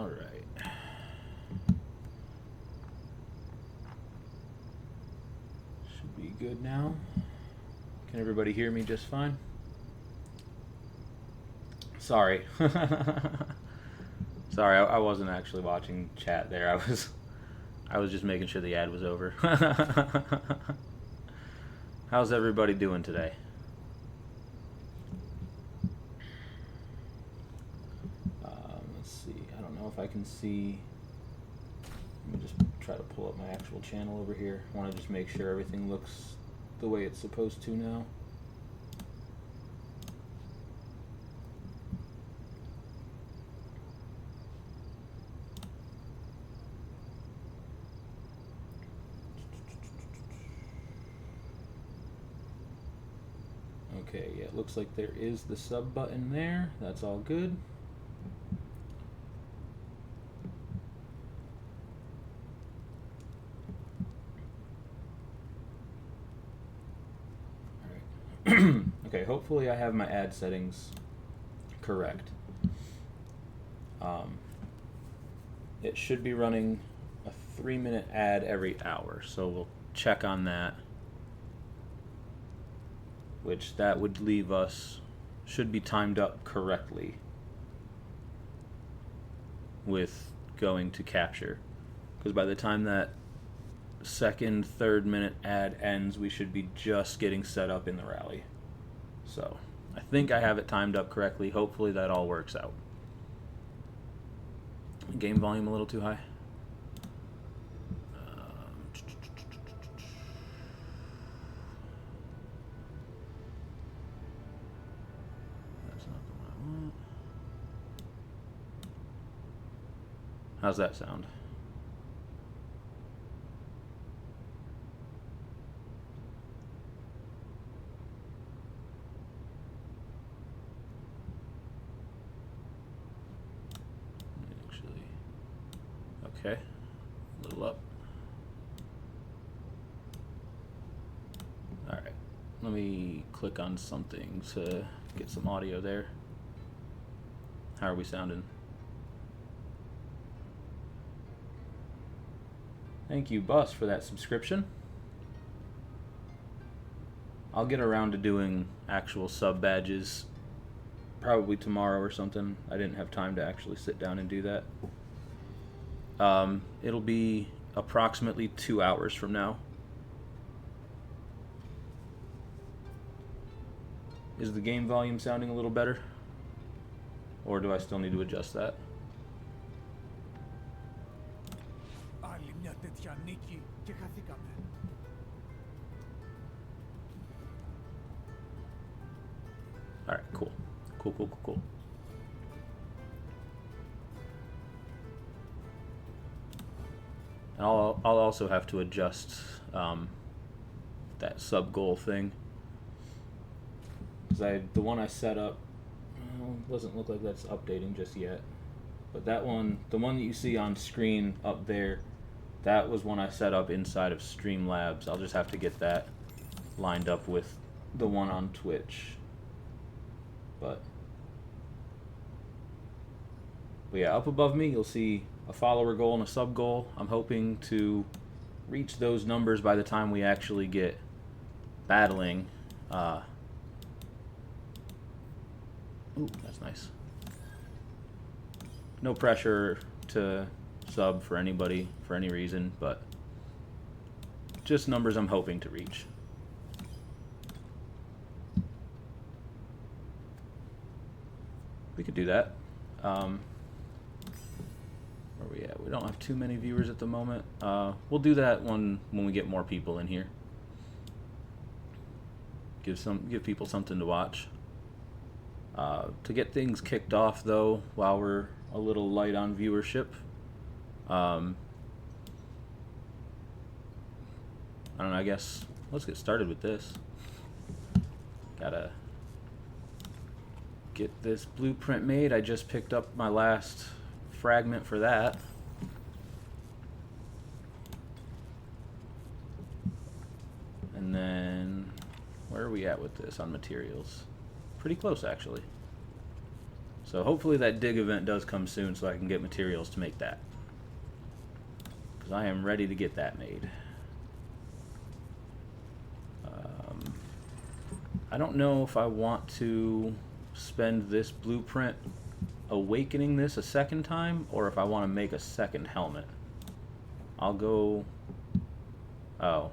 All right. Should be good now. Can everybody hear me just fine? Sorry. Sorry, I wasn't actually watching chat there. I was just making sure the ad was over. How's everybody doing today? Let's see. I don't know if I can see. Let me just try to pull up my actual channel over here. I want to just make sure everything looks the way it's supposed to now. Okay, yeah, it looks like there is the sub button there. That's all good. All right. Okay, hopefully I have my ad settings correct. It should be running a 3-minute ad every hour, so we'll check on that. Which that would leave us, should be timed up correctly with going to capture. Because by the time that second, 3rd minute ad ends, we should be just getting set up in the rally. So I think I have it timed up correctly. Hopefully that all works out. Game volume a little too high. How's that sound? Actually, okay, a little up. All right, let me click on something to get some audio there. How are we sounding? Thank you, Bus, for that subscription. I'll get around to doing actual sub badges probably tomorrow or something. I didn't have time to actually sit down and do that. It'll be approximately 2 hours from now. Is the game volume sounding a little better? Or do I still need to adjust that? Alright, cool. Cool. And I'll also have to adjust that sub goal thing. Because the one I set up, doesn't look like that's updating just yet. But that one, the one that you see on screen up there, that was one I set up inside of Streamlabs. I'll just have to get that lined up with the one on Twitch. But yeah, up above me you'll see a follower goal and a sub goal. I'm hoping to reach those numbers by the time we actually get battling. Ooh, that's nice. No pressure to sub for anybody for any reason, but just numbers I'm hoping to reach. We could do that. Where are we at? We don't have too many viewers at the moment. We'll do that when we get more people in here. Give people something to watch. To get things kicked off, though, while we're a little light on viewership, I don't know, I guess let's get started with this. Gotta get this blueprint made. I just picked up my last fragment for that. And then, where are we at with this on materials? Pretty close, actually. So hopefully that dig event does come soon so I can get materials to make that. Because I am ready to get that made. I don't know if I want to spend this blueprint awakening this a second time, or if I want to make a second helmet. I'll go... Oh.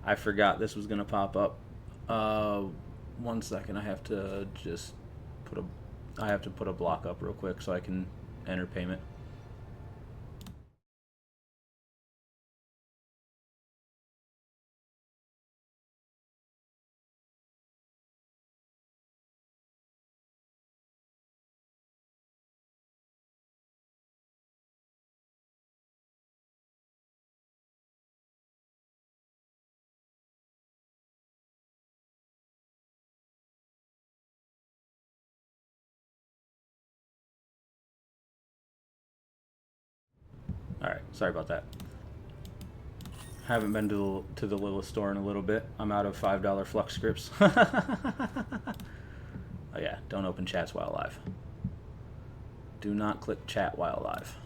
I forgot this was going to pop up. 1 second, I have to just put a block up real quick so I can enter payment. Alright, sorry about that. Haven't been to the little store in a little bit. I'm out of $5 flux scripts. Oh yeah, don't open chats while live. Do not click chat while live.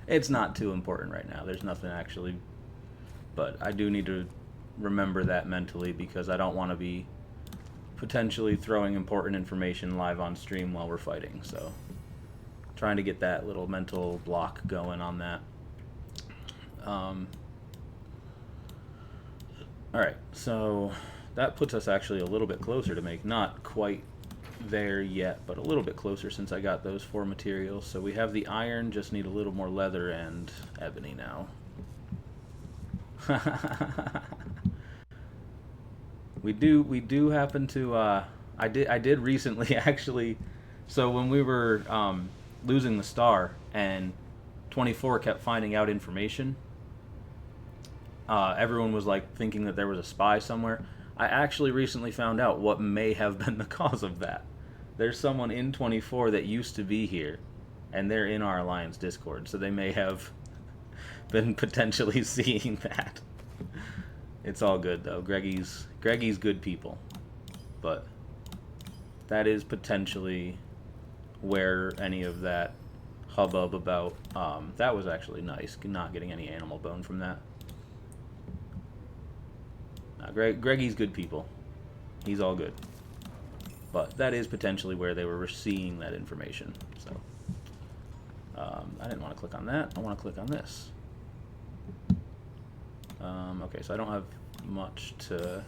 It's not too important right now. There's nothing actually, but I do need to remember that mentally because I don't want to be potentially throwing important information live on stream while we're fighting. So trying to get that little mental block going on that. Alright, so that puts us actually a little bit closer to make, not quite there yet, but a little bit closer since I got those 4 materials. So we have the iron, just need a little more leather and ebony now. we do happen to I did recently actually. So when we were losing the star and 24 kept finding out information, everyone was like thinking that there was a spy somewhere. I actually recently found out what may have been the cause of that. There's someone in 24 that used to be here, and they're in our Alliance Discord, so they may have been potentially seeing that. It's all good though. Greggy's good people, but that is potentially where any of that hubbub about that was actually nice, not getting any animal bone from that. Greggy's good people. He's all good. But that is potentially where they were seeing that information. So I didn't want to click on that. I want to click on this. Okay, so I don't have much to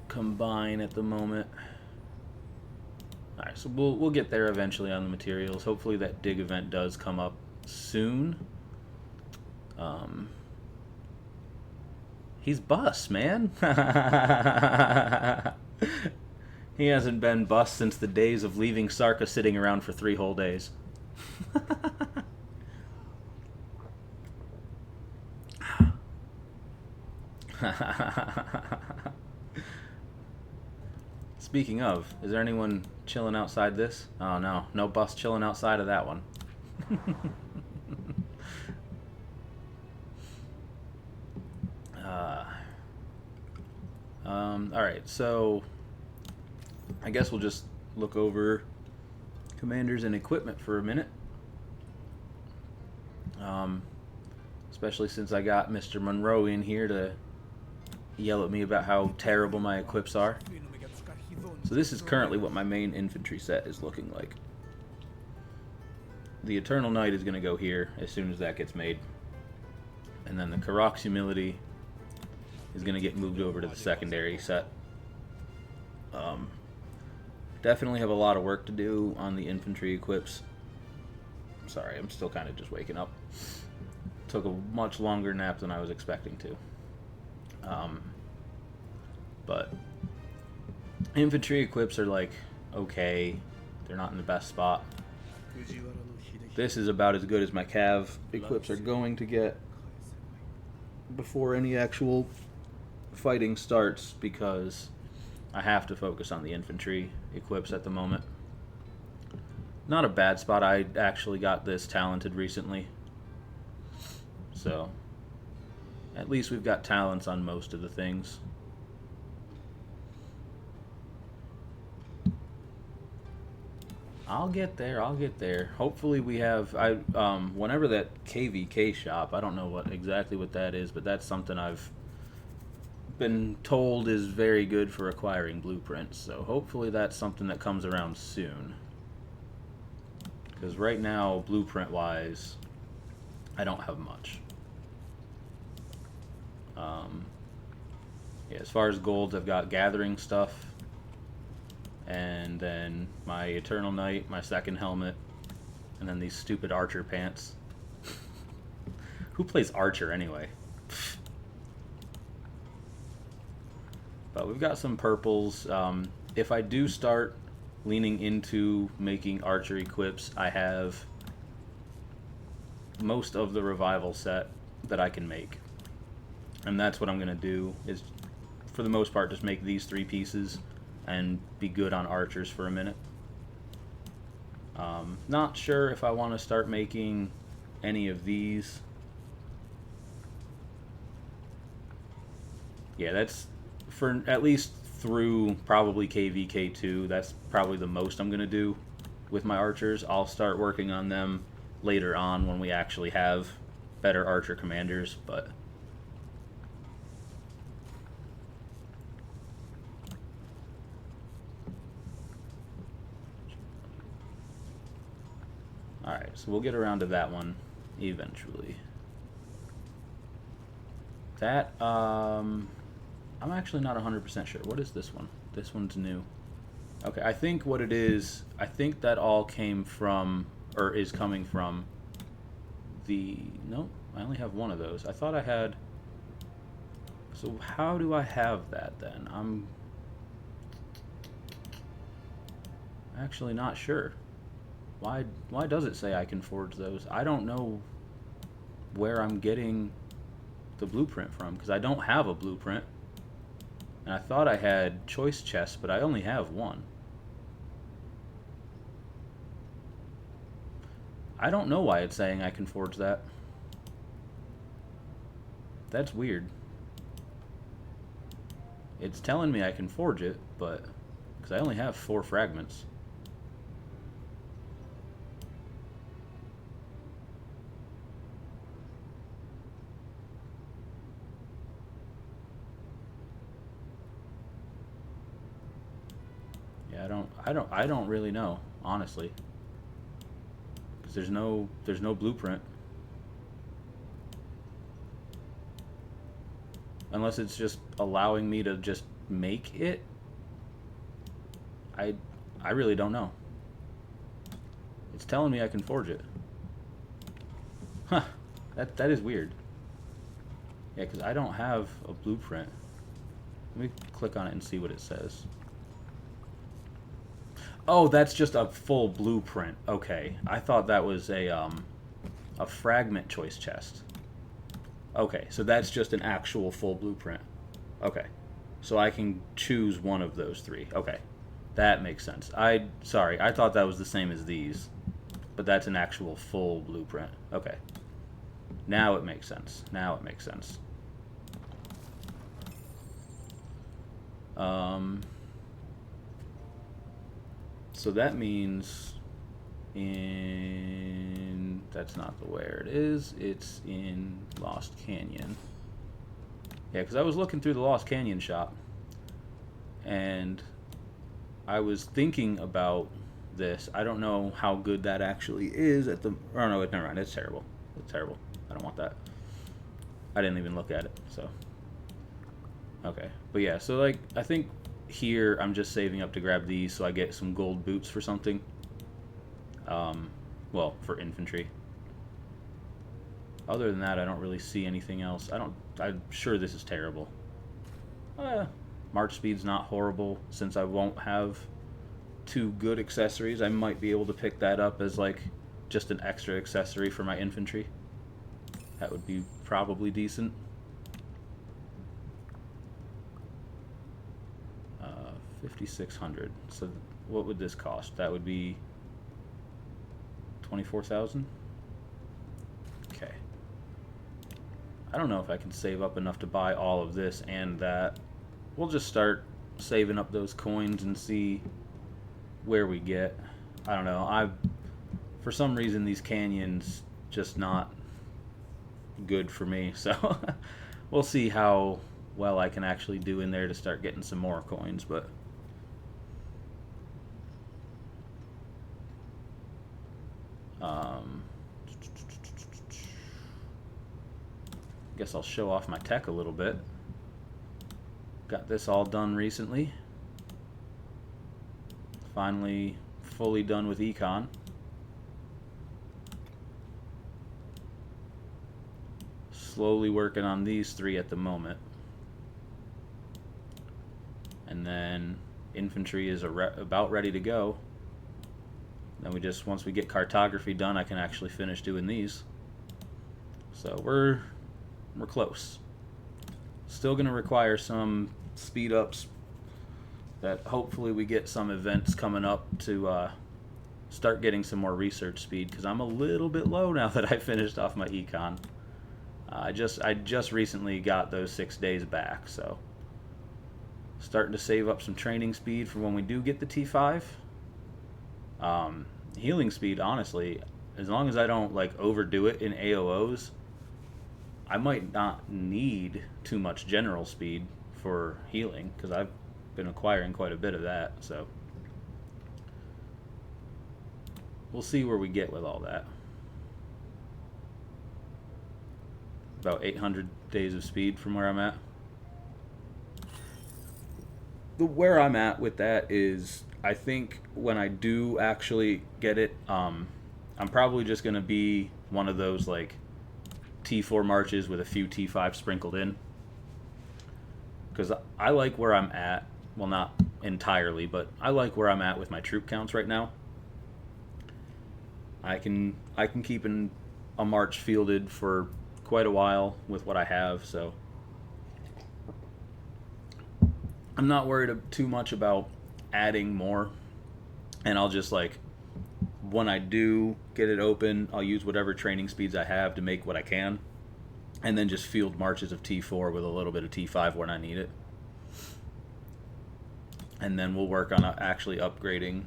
combine at the moment. Alright, so we'll get there eventually on the materials. Hopefully that dig event does come up soon. He's bust, man. He hasn't been bust since the days of leaving Sarka sitting around for 3 whole days. Speaking of, is there anyone chilling outside this? Oh no, no bust chilling outside of that one. Alright, so I guess we'll just look over commanders and equipment for a minute. Especially since I got Mr. Monroe in here to yell at me about how terrible my equips are. So this is currently what my main infantry set is looking like. The Eternal Knight is going to go here as soon as that gets made. And then the Karak's Humility is going to get moved over to the secondary set. Definitely have a lot of work to do on the infantry equips. Sorry, I'm still kind of just waking up. Took a much longer nap than I was expecting to. But infantry equips are like okay, they're not in the best spot. This is about as good as my cav equips are going to get before any actual fighting starts, because I have to focus on the infantry equips at the moment. Not a bad spot. I actually got this talented recently, so at least we've got talents on most of the things. I'll get there. I'll get there. Hopefully we have whenever that KVK shop. I don't know exactly what that is, but that's something I've been told is very good for acquiring blueprints. So hopefully that's something that comes around soon. Because right now, blueprint wise, I don't have much. Yeah, as far as golds, I've got gathering stuff, and then my Eternal Knight, my second helmet, and then these stupid archer pants. Who plays archer anyway? But we've got some purples. If I do start leaning into making archer equips, I have most of the revival set that I can make. And that's what I'm going to do, is for the most part just make these 3 pieces and be good on archers for a minute. Not sure if I want to start making any of these. Yeah, that's for at least through probably KVK2. That's probably the most I'm going to do with my archers. I'll start working on them later on when we actually have better archer commanders, but alright, so we'll get around to that one eventually. That, I'm actually not 100% sure. What is this one? This one's new. Okay, I think what it is, I think that all came from, or is coming from the, nope, I only have one of those. I thought I had, so how do I have that then? I'm actually not sure. Why does it say I can forge those? I don't know where I'm getting the blueprint from, because I don't have a blueprint. And I thought I had choice chests, but I only have one. I don't know why it's saying I can forge that. That's weird. It's telling me I can forge it, but because I only have 4 fragments. Yeah, I don't really know, honestly. Because there's no blueprint. Unless it's just allowing me to just make it. I really don't know. It's telling me I can forge it. Huh. That is weird. Yeah, because I don't have a blueprint. Let me click on it and see what it says. Oh, that's just a full blueprint. Okay, I thought that was a fragment choice chest. Okay, so that's just an actual full blueprint. Okay, so I can choose one of those 3. Okay, that makes sense. Sorry, I thought that was the same as these, but that's an actual full blueprint. Okay, now it makes sense. Now it makes sense. So that means that's not the where it is, it's in Lost Canyon. Yeah, because I was looking through the Lost Canyon shop, and I was thinking about this. I don't know how good that actually is at the, oh no, never mind, it's terrible. It's terrible. I don't want that. I didn't even look at it, so. Okay, but yeah, so like, I think here I'm just saving up to grab these so I get some gold boots for something. Well, for infantry. Other than that, I don't really see anything else. I'm sure this is terrible. March speed's not horrible. Since I won't have 2 good accessories, I might be able to pick that up as like just an extra accessory for my infantry. That would be probably decent. 5,600. So what would this cost? That would be 24,000. Okay. I don't know if I can save up enough to buy all of this and that. We'll just start saving up those coins and see where we get. I don't know. For some reason, these canyons just not good for me. So we'll see how well I can actually do in there to start getting some more coins. But guess I'll show off my tech a little bit. Got this all done recently. Finally fully done with econ. Slowly working on these 3 at the moment. And then infantry is about ready to go. Then once we get cartography done, I can actually finish doing these. So we're close. Still going to require some speed ups that hopefully we get some events coming up to start getting some more research speed, because I'm a little bit low now that I finished off my econ. I just recently got those 6 days back, so starting to save up some training speed for when we do get the T5. Healing speed, honestly, as long as I don't like overdo it in AOOs, I might not need too much general speed for healing, because I've been acquiring quite a bit of that. So we'll see where we get with all that. About 800 days of speed from where I'm at. Where I'm at with that is, I think when I do actually get it, I'm probably just going to be one of those like T4 marches with a few T5 sprinkled in. Because I like where I'm at. Well, not entirely, but I like where I'm at with my troop counts right now. I can keep a march fielded for quite a while with what I have, so I'm not worried too much about adding more. And I'll just, like, when I do get it open, I'll use whatever training speeds I have to make what I can, and then just field marches of T4 with a little bit of T5 when I need it. And then we'll work on actually upgrading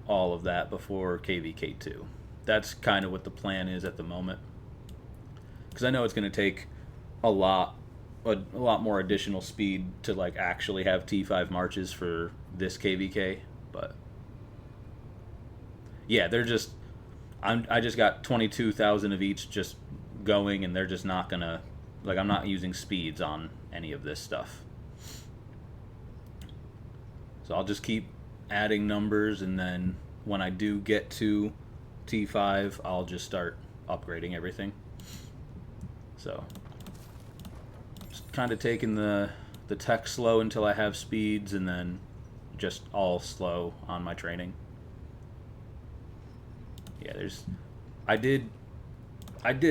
all of that before KVK2. That's kind of what the plan is at the moment, because I know it's going to take a lot more additional speed to like actually have T5 marches for this KVK. But yeah, I just got 22,000 of each just going, and they're just not gonna, like, I'm not using speeds on any of this stuff. So I'll just keep adding numbers, and then when I do get to T5, I'll just start upgrading everything. So just kind of taking the tech slow until I have speeds, and then just all slow on my training. Yeah, I did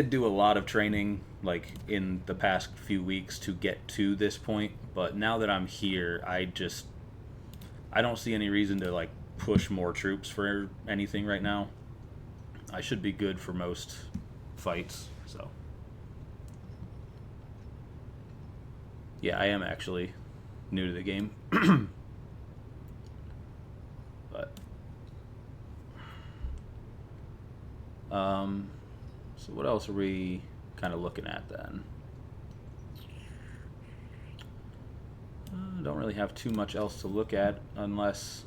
do a lot of training like in the past few weeks to get to this point, but now that I'm here, I don't see any reason to like push more troops for anything right now. I should be good for most fights, so yeah, I am actually new to the game. But so what else are we kind of looking at then? Don't really have too much else to look at unless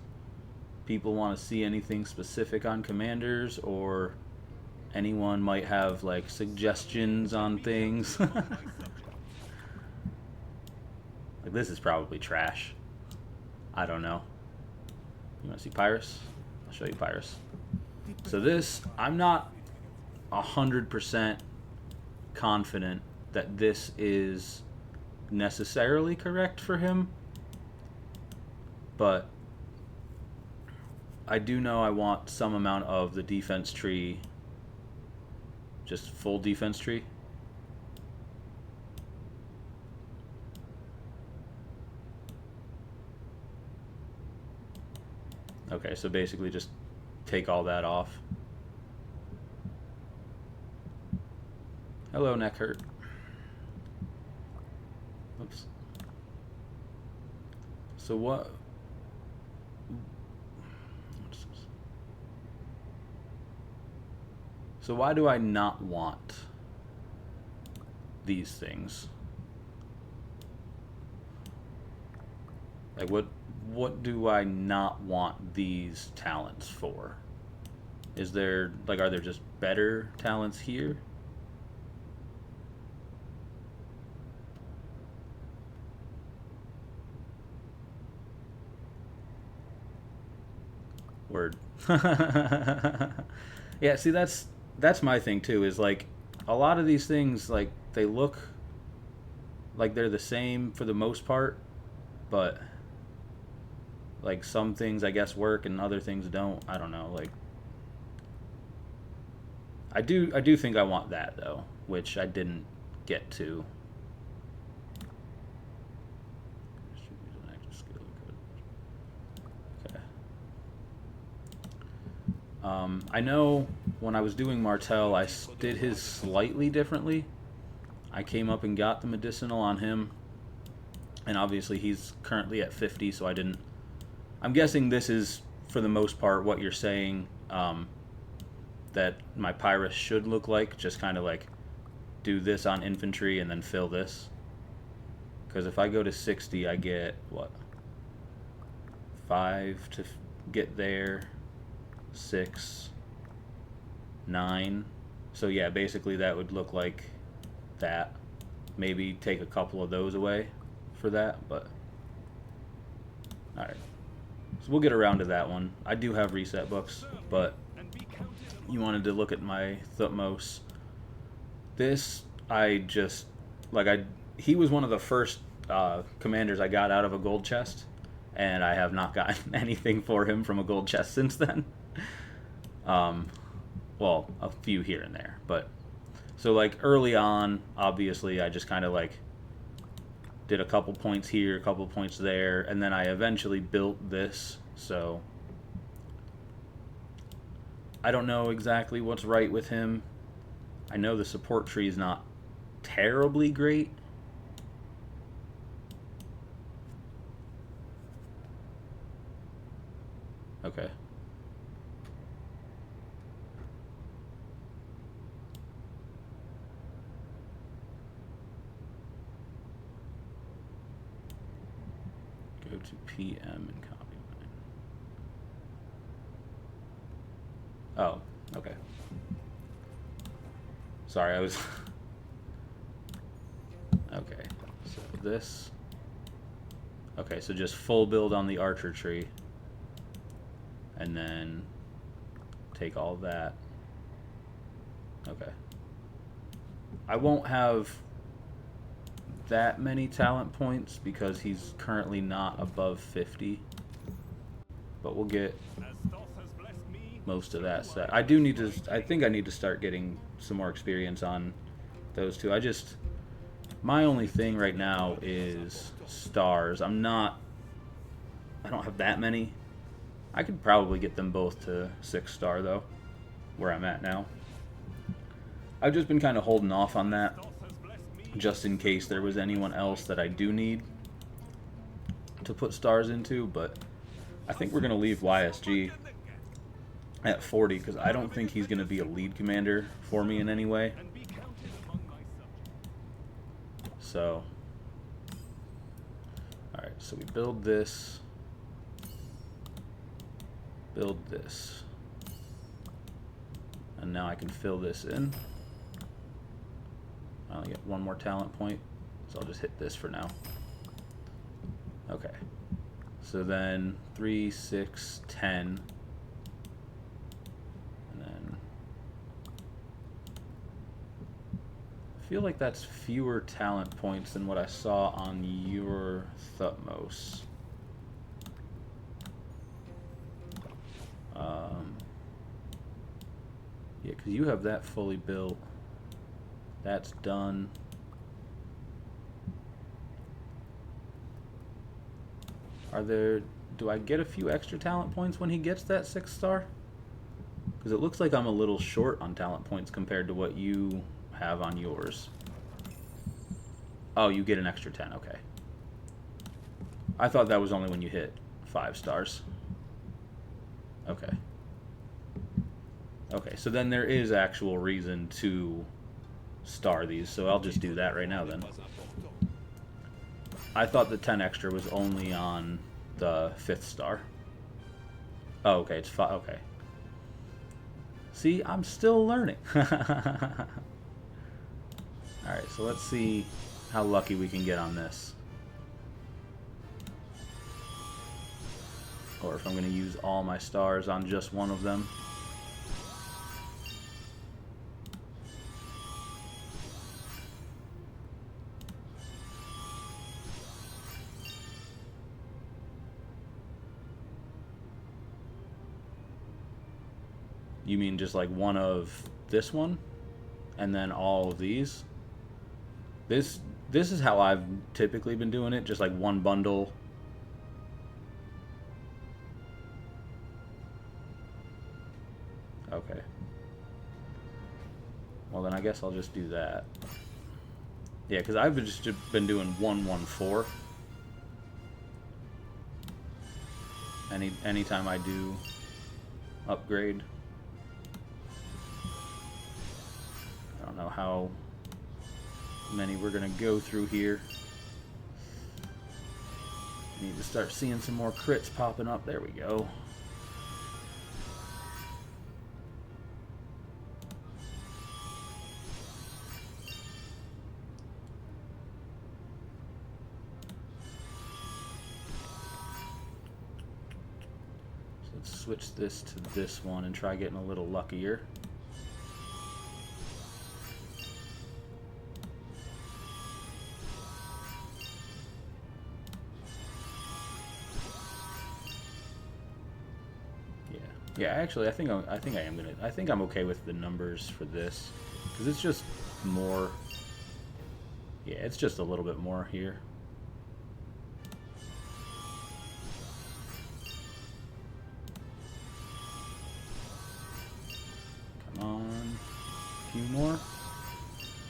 people want to see anything specific on commanders, or anyone might have like suggestions on things. Like, this is probably trash. I don't know. You want to see Pyrus? I'll show you Pyrus. So this, I'm not 100% confident that this is necessarily correct for him, but I do know I want some amount of the defense tree, just full defense tree. Okay, so basically just take all that off. Hello, neck hurt. Oops. So what? So why do I not want these things? Like, what do I not want these talents for? Is there, like, are there just better talents here? Word. Yeah, see, that's my thing too, is like a lot of these things, like, they look like they're the same for the most part, but like some things I guess work and other things don't. I don't know. Like, I do think I want that though, which I didn't get to. Okay. I know when I was doing Martel, I did his slightly differently. I came up and got the medicinal on him, and obviously he's currently at 50, so I didn't. I'm guessing this is, for the most part, what you're saying that my Pyrus should look like. Just kind of like do this on infantry and then fill this. Because if I go to 60, I get, what? 5 to get there, 6, 9. So yeah, basically that would look like that. Maybe take a couple of those away for that, but alright. So we'll get around to that one. I do have reset books, but you wanted to look at my Thutmose. This, I just, like, he was one of the first commanders I got out of a gold chest, and I have not gotten anything for him from a gold chest since then. Well, a few here and there, but so like early on, obviously I just kind of like did a couple points here, a couple points there, and then I eventually built this. So I don't know exactly what's right with him. I know the support tree is not terribly great. Okay. Go to PM and copy mine. Oh, okay. Sorry, I was... Okay, so this... Okay, so just full build on the archer tree. And then take all that. Okay. I won't have that many talent points because he's currently not above 50. But we'll get most of that set. I do need to, I think I need to start getting some more experience on those two. My only thing right now is stars. I don't have that many. I could probably get them both to 6-star though, where I'm at now. I've just been kind of holding off on that, just in case there was anyone else that I do need to put stars into, but I think we're going to leave YSG at 40, because I don't think he's going to be a lead commander for me in any way. So, alright, so we build this. Build this, and now I can fill this in. I only get one more talent point, so I'll just hit this for now. Okay, so then 3, 6, 10, and then I feel like that's fewer talent points than what I saw on your Thutmose. Yeah, because you have that fully built. That's done. Do I get a few extra talent points when he gets that 6-star? Because it looks like I'm a little short on talent points compared to what you have on yours. Oh, you get an extra 10, okay. I thought that was only when you hit 5 stars. Okay. Okay, so then there is actual reason to star these, so I'll just do that right now then. I thought the 10 extra was only on the 5th star. Oh, okay, it's 5. Okay. See, I'm still learning. Alright, so let's see how lucky we can get on this. Or if I'm going to use all my stars on just one of them. You mean just like one of this one? And then all of these? This is how I've typically been doing it, just like one bundle. Okay. Well, then I guess I'll just do that. Yeah, because I've just been doing 114. Anytime I do upgrade. I don't know how many we're going to go through here. Need to start seeing some more crits popping up. There we go. So let's switch this to this one and try getting a little luckier. Yeah, actually, I think I'm okay with the numbers for this, because it's just more. Yeah, it's just a little bit more here. Come on, a few more.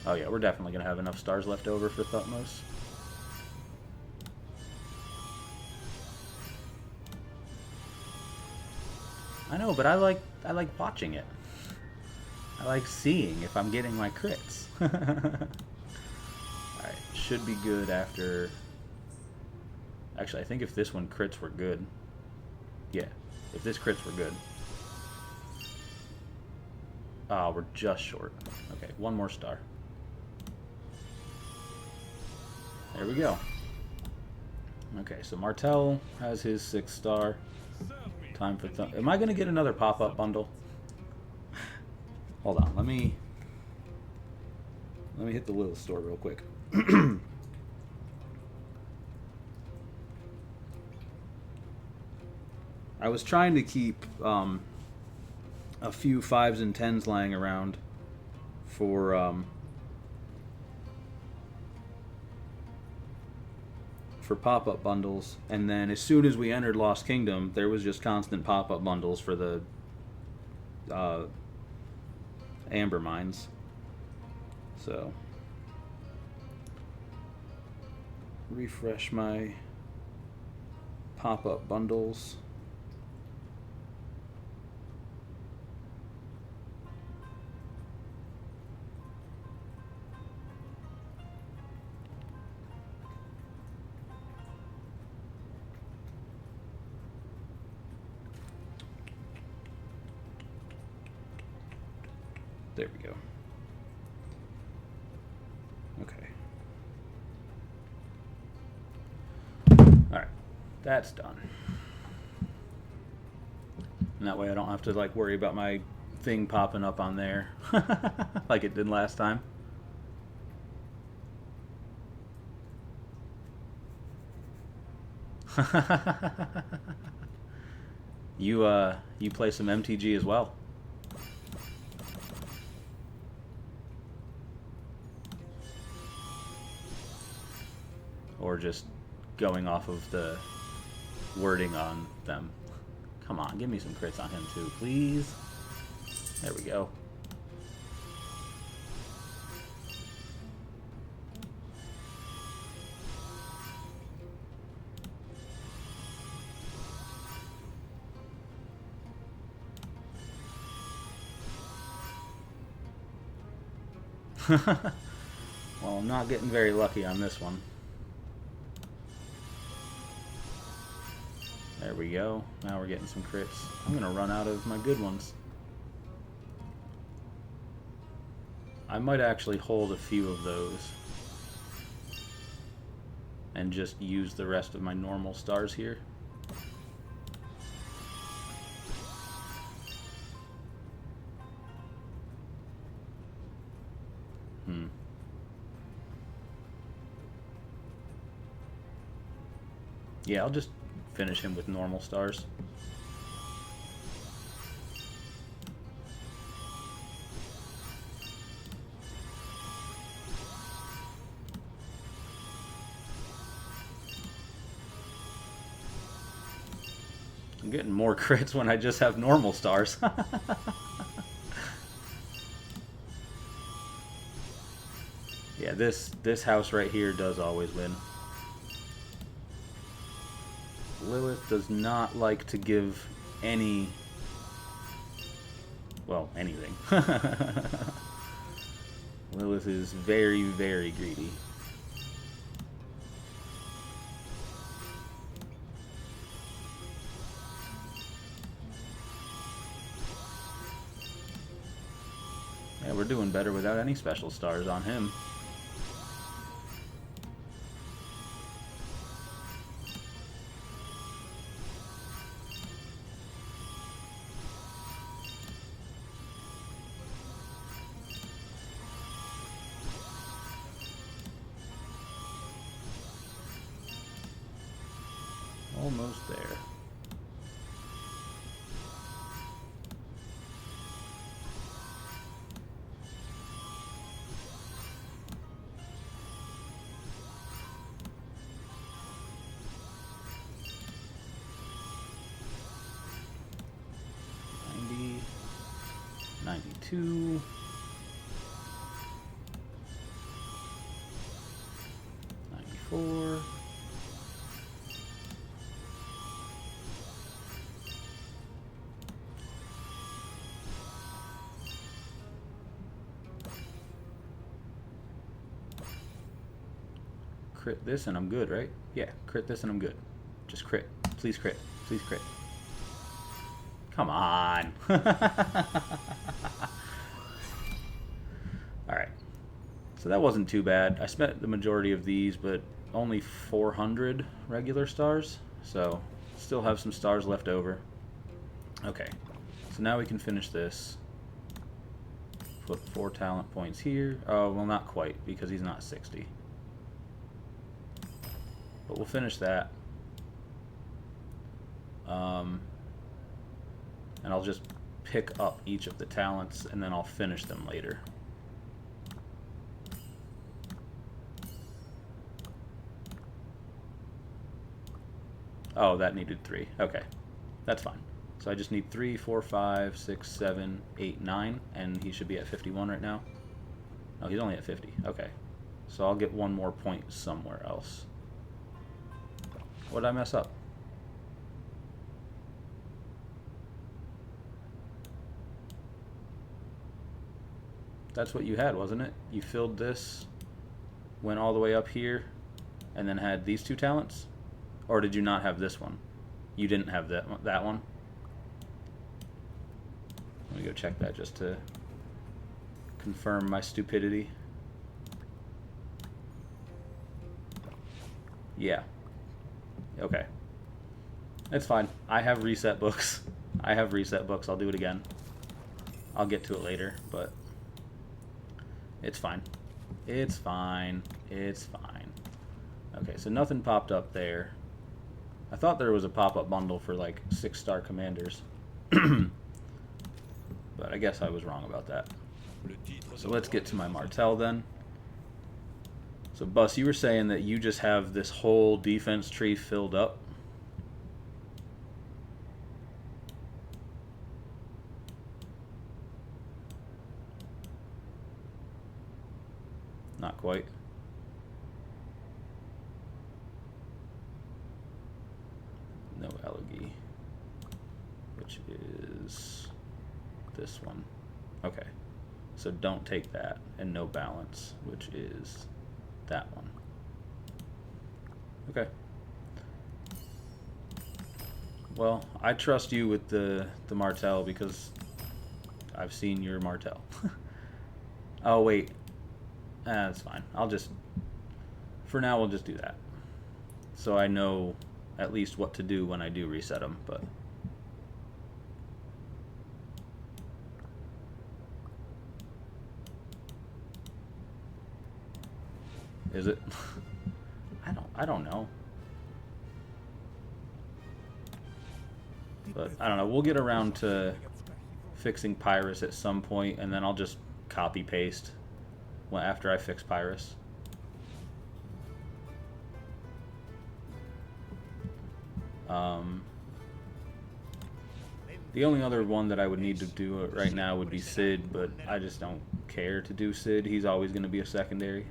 Oh yeah, we're definitely gonna have enough stars left over for Thutmose. I know, but I like watching it. I like seeing if I'm getting my crits. Alright, should be good after... Actually, I think if this one crits, we're good. Yeah, if this crits, we're good. Ah, we're just short. Okay, one more star. There we go. Okay, so Martel has his 6th star. Time for am I gonna get another pop-up bundle? Hold on, let me hit the little store real quick. I was trying to keep a few 5s and 10s lying around for pop-up bundles, and then as soon as we entered Lost Kingdom, there was just constant pop-up bundles for the amber mines. So refresh my pop-up bundles. There we go. Okay. Alright. That's done. And that way I don't have to like worry about my thing popping up on there like it did last time. You play some MTG as well. Or just going off of the wording on them. Come on, give me some crits on him too, please. There we go. Well, I'm not getting very lucky on this one. There we go. Now we're getting some crits. I'm going to run out of my good ones. I might actually hold a few of those and just use the rest of my normal stars here. Yeah, I'll just finish him with normal stars. I'm getting more crits when I just have normal stars. Yeah, this house right here does always win. Lilith does not like to give any... well, anything. Lilith is very, very greedy. Yeah, we're doing better without any special stars on him. Almost there. $90, $92, $94. Crit this and I'm good, right? Yeah, crit this and I'm good. Just crit. Please crit. Please crit. Come on. Alright. So that wasn't too bad. I spent the majority of these, but only 400 regular stars. So, still have some stars left over. Okay. So now we can finish this. Put 4 talent points here. Oh, well, not quite, because he's not 60. But we'll finish that. And I'll just pick up each of the talents and then I'll finish them later. Oh, that needed 3. Okay, that's fine. So I just need 3, 4, 5, 6, 7, 8, 9, and he should be at 51 right now. Oh, he's only at 50. Okay, so I'll get 1 more point somewhere else. What did I mess up? That's what you had, wasn't it? You filled this, went all the way up here, and then had these 2 talents? Or did you not have this one? You didn't have that one? Let me go check that just to confirm my stupidity. Yeah. Okay. It's fine. I have reset books. I have reset books. I'll do it again. I'll get to it later, but it's fine. It's fine. It's fine. Okay, so nothing popped up there. I thought there was a pop-up bundle for like 6-star commanders. But I guess I was wrong about that. So let's get to my Martel then. So Bus, you were saying that you just have this whole defense tree filled up. Not quite. No elegy, which is this one. Okay. So don't take that, and no balance, which is that one. Okay. Well, I trust you with the Martel because I've seen your Martel. Oh, wait. That's fine. For now, we'll just do that. So I know at least what to do when I do reset them, but... Is it? I don't know. But I don't know. We'll get around to fixing Pyrus at some point, and then I'll just copy paste after I fix Pyrus. The only other one that I would need to do it right now would be Sid, but I just don't care to do Sid. He's always going to be a secondary.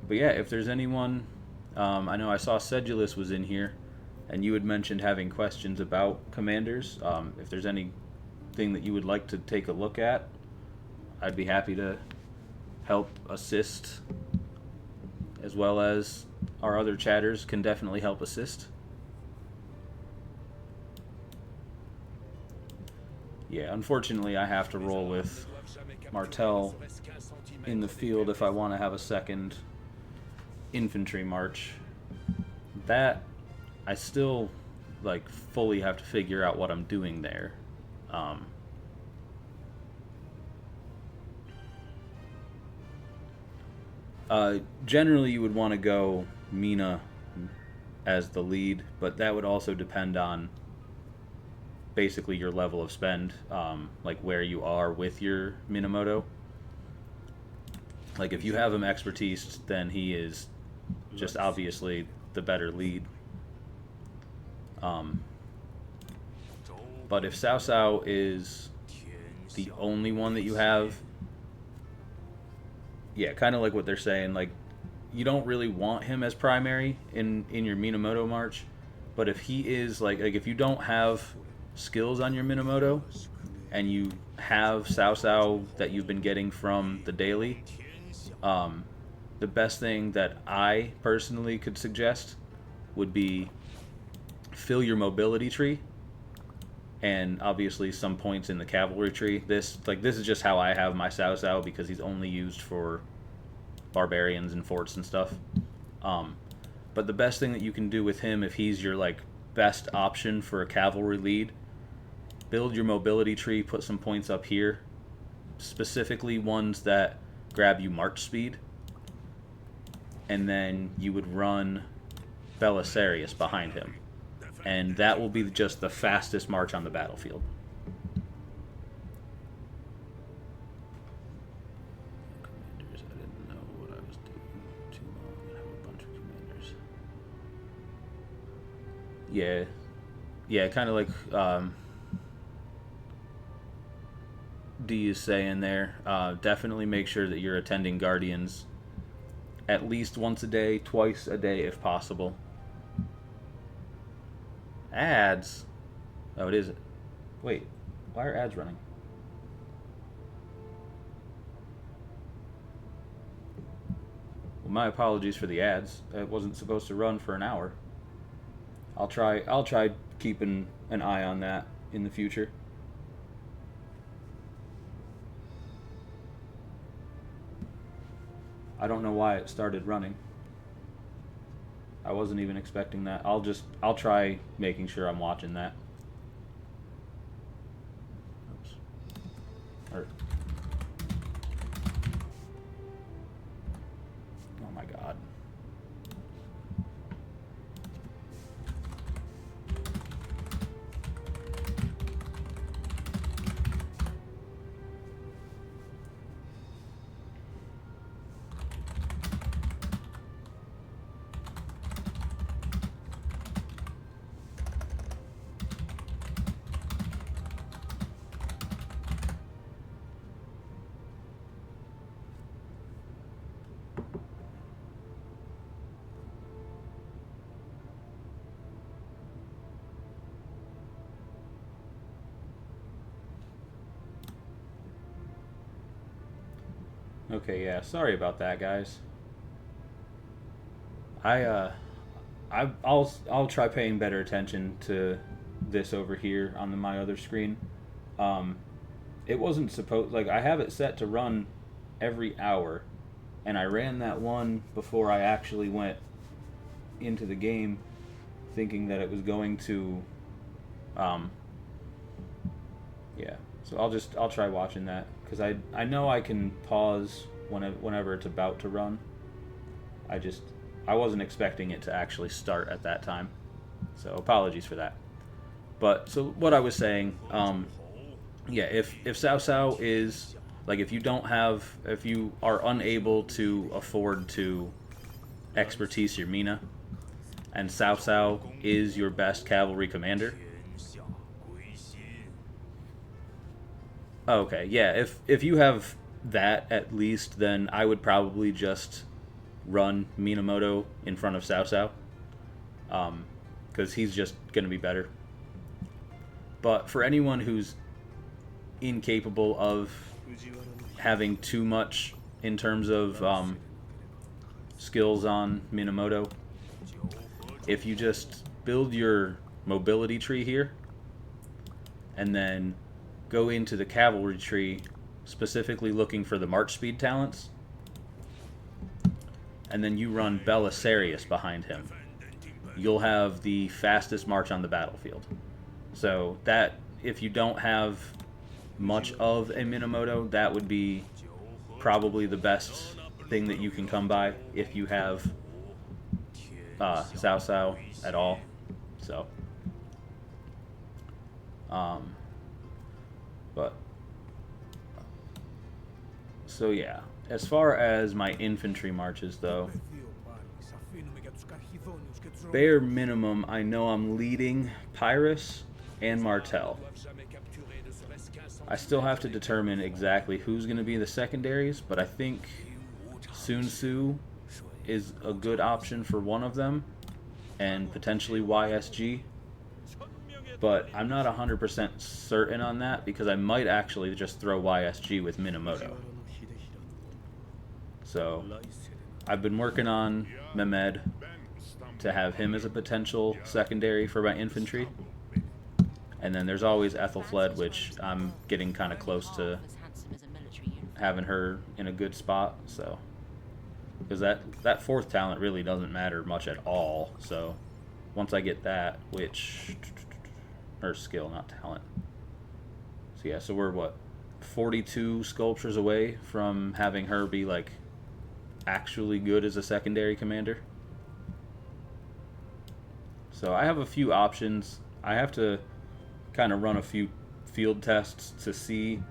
But yeah, if there's anyone, I know I saw Sedulous was in here, and you had mentioned having questions about commanders. If there's anything that you would like to take a look at, I'd be happy to help assist, as well as our other chatters can definitely help assist. Yeah, unfortunately I have to roll with Martel in the field if I want to have a second infantry march. That I still like fully have to figure out what I'm doing there. Generally you would want to go Mina as the lead, but that would also depend on basically your level of spend, like where you are with your Minamoto. Like if you have him expertise, then he is just obviously the better lead. But if Cao Cao is the only one that you have, yeah, kind of like what they're saying, like you don't really want him as primary in your Minamoto march, but if he is like if you don't have skills on your Minamoto and you have Cao Cao that you've been getting from the daily, the best thing that I personally could suggest would be fill your mobility tree, and obviously some points in the cavalry tree. This is just how I have my Cao Cao because he's only used for barbarians and forts and stuff. But the best thing that you can do with him, if he's your like best option for a cavalry lead, build your mobility tree, put some points up here, specifically ones that grab you march speed, and then you would run Belisarius behind him, and that will be just the fastest march on the battlefield. Commanders, I didn't know what I was doing too long. I have a bunch of commanders. Yeah, kind of like D is saying there. Definitely make sure that you're attending Guardians at least once a day, twice a day if possible. Ads? Oh, it is. Wait, why are ads running? Well, my apologies for the ads. It wasn't supposed to run for an hour. I'll try keeping an eye on that in the future. I don't know why it started running. I wasn't even expecting that. I'll try making sure I'm watching that. Oops. Oh my god. Okay, yeah. Sorry about that, guys. I I'll try paying better attention to this over here on my other screen. Um, it wasn't supposed like I have it set to run every hour, and I ran that one before I actually went into the game, thinking that it was going to, um, yeah. So I'll try watching that because I know I can pause whenever it's about to run. I just I wasn't expecting it to actually start at that time, so apologies for that. But so what I was saying, yeah, if Sao Sao is like if you are unable to afford to expertise your Mina, and Sao Sao is your best cavalry commander. Okay, yeah, if you have that at least, then I would probably just run Minamoto in front of Sao Sao, because he's just going to be better. But for anyone who's incapable of having too much in terms of skills on Minamoto, if you just build your mobility tree here and then go into the cavalry tree specifically looking for the march speed talents, and then you run Belisarius behind him, you'll have the fastest march on the battlefield. So that, if you don't have much of a Minamoto, that would be probably the best thing that you can come by if you have Sao Sao at all. So, but so yeah. As far as my infantry marches, though, bare minimum, I know I'm leading Pyrrhus and Martel. I still have to determine exactly who's going to be the secondaries, but I think Sun Tzu is a good option for one of them, and potentially YSG. But I'm not 100% certain on that because I might actually just throw YSG with Minamoto. So I've been working on Mehmed to have him as a potential secondary for my infantry. And then there's always Ethelfled, which I'm getting kind of close to having her in a good spot. So, because that fourth talent really doesn't matter much at all. So, once I get that, or skill, not talent. So yeah, so we're what, 42 sculptures away from having her be like actually good as a secondary commander. So I have a few options. I have to kind of run a few field tests to see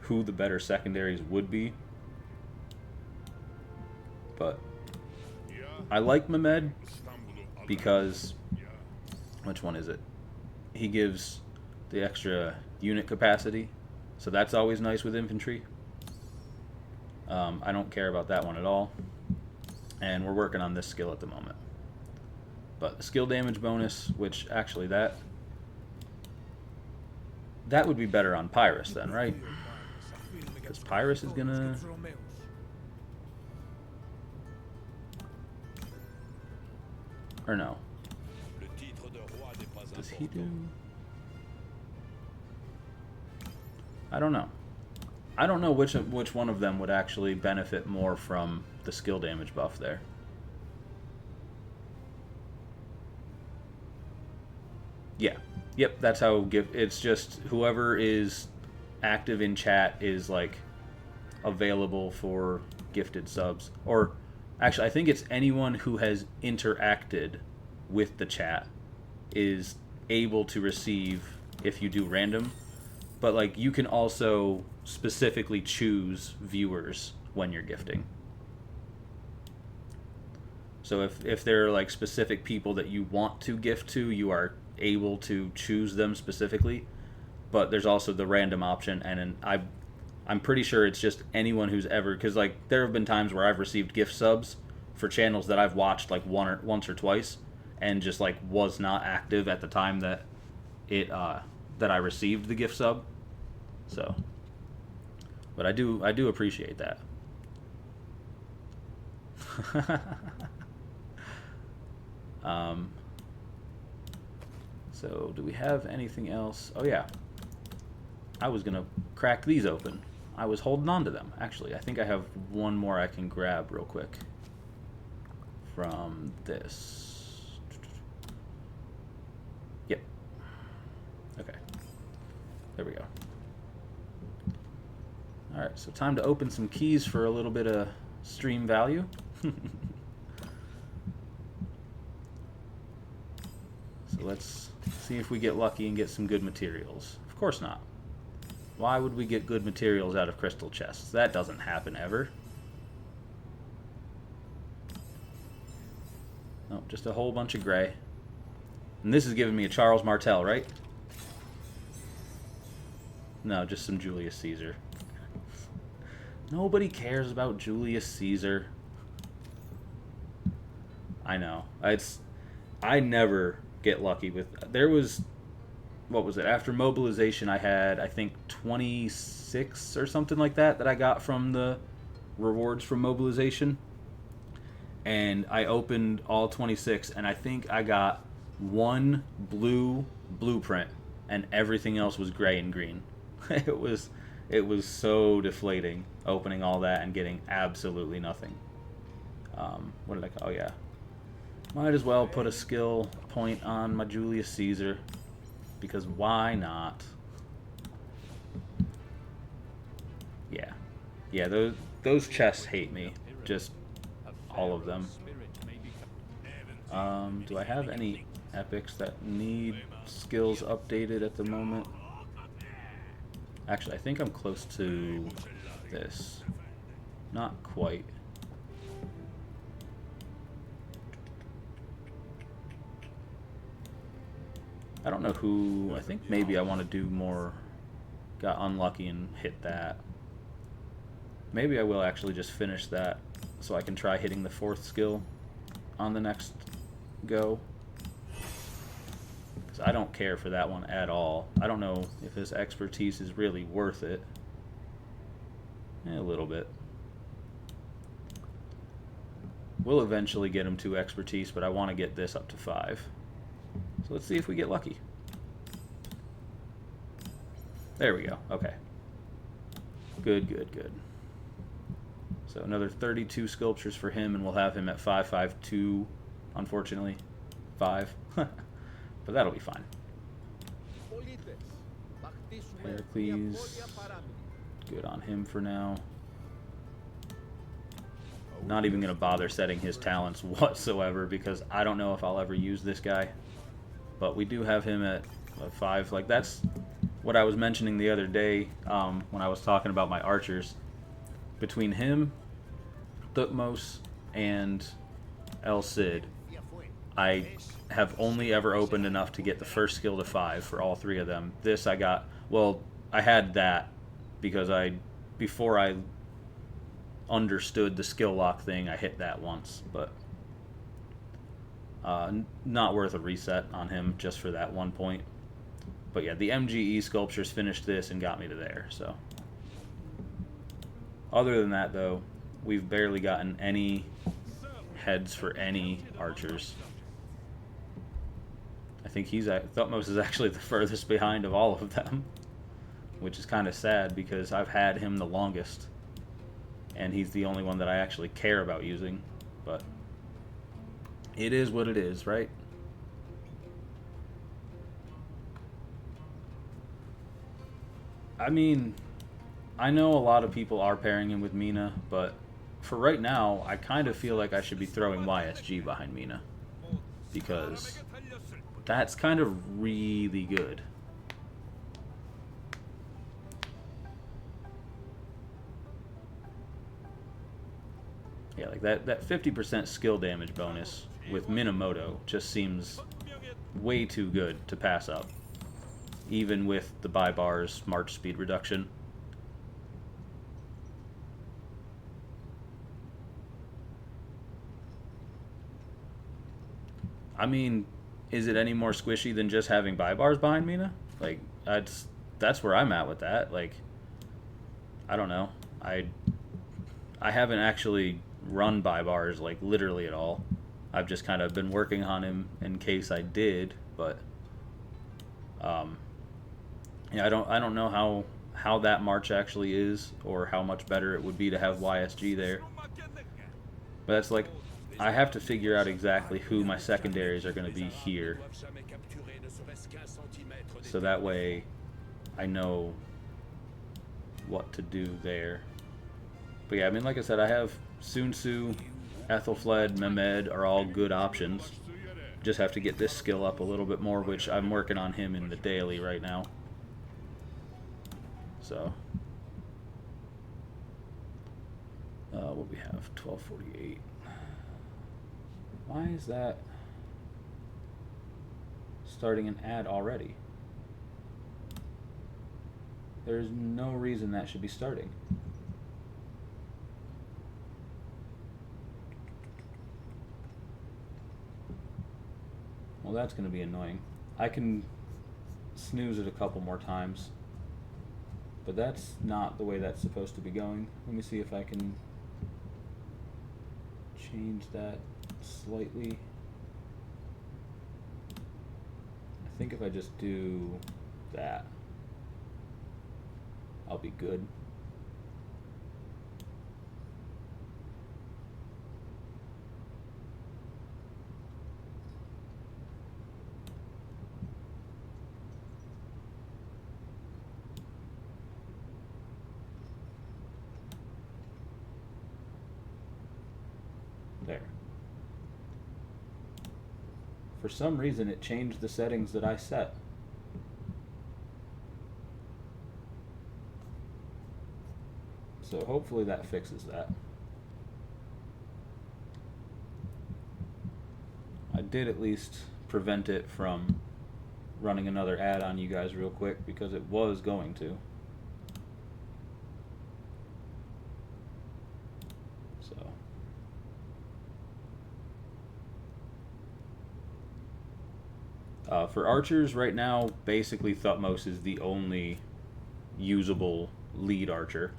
who the better secondaries would be. But I like Mehmed because, which one is it? He gives the extra unit capacity, so that's always nice with infantry. I don't care about that one at all, and we're working on this skill at the moment. But the skill damage bonus, which actually that would be better on Pyrrhus then, right? Because Pyrrhus is gonna... Or no. Does he do... I don't know. I don't know which one of them would actually benefit more from the skill damage buff there. Yeah. Yep, that's how it's just whoever is active in chat is like available for gifted subs. Or actually I think it's anyone who has interacted with the chat is able to receive if you do random. But like you can also specifically choose viewers when you're gifting. So if there are like specific people that you want to gift to, you are able to choose them specifically. But there's also the random option, and I'm pretty sure it's just anyone who's ever, because like there have been times where I've received gift subs for channels that I've watched like once or twice, and just like was not active at the time that that I received the gift sub. So, but I do appreciate that. So do we have anything else? Oh yeah, I was gonna crack these open. I was holding on to them, actually. I think I have one more I can grab real quick from this. Yep. Okay. There we go. Alright, so time to open some keys for a little bit of stream value. So let's see if we get lucky and get some good materials. Of course not. Why would we get good materials out of crystal chests? That doesn't happen ever. Oh, just a whole bunch of gray. And this is giving me a Charles Martel, right? No, just some Julius Caesar. Nobody cares about Julius Caesar. I know. I never get lucky with... There was... What was it? After mobilization, I had, I think, 26 or something like that I got from the rewards from mobilization. And I opened all 26, and I think I got one blue blueprint, and everything else was gray and green. It was so deflating opening all that and getting absolutely nothing. What did I call? Oh yeah, might as well put a skill point on my Julius Caesar, because why not? Yeah, those chests hate me, just all of them. Do I have any epics that need skills updated at the moment? Actually, I think I'm close to this. Not quite. I don't know who... I think maybe I want to do more... Got unlucky and hit that. Maybe I will actually just finish that so I can try hitting the 4th skill on the next go. Because I don't care for that one at all. I don't know if his expertise is really worth it. A little bit. We'll eventually get him to expertise, but I want to get this up to 5. So let's see if we get lucky. There we go. Okay. Good, good, good. So another 32 sculptures for him, and we'll have him at 552, unfortunately. 5. But that'll be fine. Heracles. Good on him for now. Not even going to bother setting his talents whatsoever, because I don't know if I'll ever use this guy. But we do have him at 5. Like, that's what I was mentioning the other day when I was talking about my archers. Between him, Thutmose, and El Cid, I have only ever opened enough to get the first skill to 5 for all 3 of them. This I got... Well, I had that because before I understood the skill lock thing, I hit that once, but not worth a reset on him just for that 1 point. But yeah, the MGE sculptures finished this and got me to there. So other than that, though, we've barely gotten any heads for any archers. I think Thutmose is actually the furthest behind of all of them, which is kind of sad because I've had him the longest, and he's the only one that I actually care about using. But it is what it is, right? I mean, I know a lot of people are pairing him with Mina, but for right now, I kind of feel like I should be throwing YSG behind Mina, because that's kind of really good. Yeah, like that 50% skill damage bonus with Minamoto just seems way too good to pass up, even with the buy bar's march speed reduction. I mean, is it any more squishy than just having buy bars behind Mina? Like, that's where I'm at with that. Like, I don't know. I haven't actually run by bars like literally at all. I've just kind of been working on him in case I did, but yeah, I don't know how that march actually is, or how much better it would be to have YSG there. But that's like, I have to figure out exactly who my secondaries are going to be here, so that way I know what to do there. But yeah, I mean, like I said, I have Sun Tzu, Ethelfled, Mehmed are all good options. Just have to get this skill up a little bit more, which I'm working on him in the daily right now. So, what we have, 1248. Why is that starting an ad already? There's no reason that should be starting. Well, that's going to be annoying. I can snooze it a couple more times, but that's not the way that's supposed to be going. Let me see if I can change that slightly. I think if I just do that, I'll be good. There. For some reason, it changed the settings that I set. So hopefully that fixes that. I did at least prevent it from running another ad on you guys real quick, because it was going to. For archers right now, basically Thutmose is the only usable lead archer.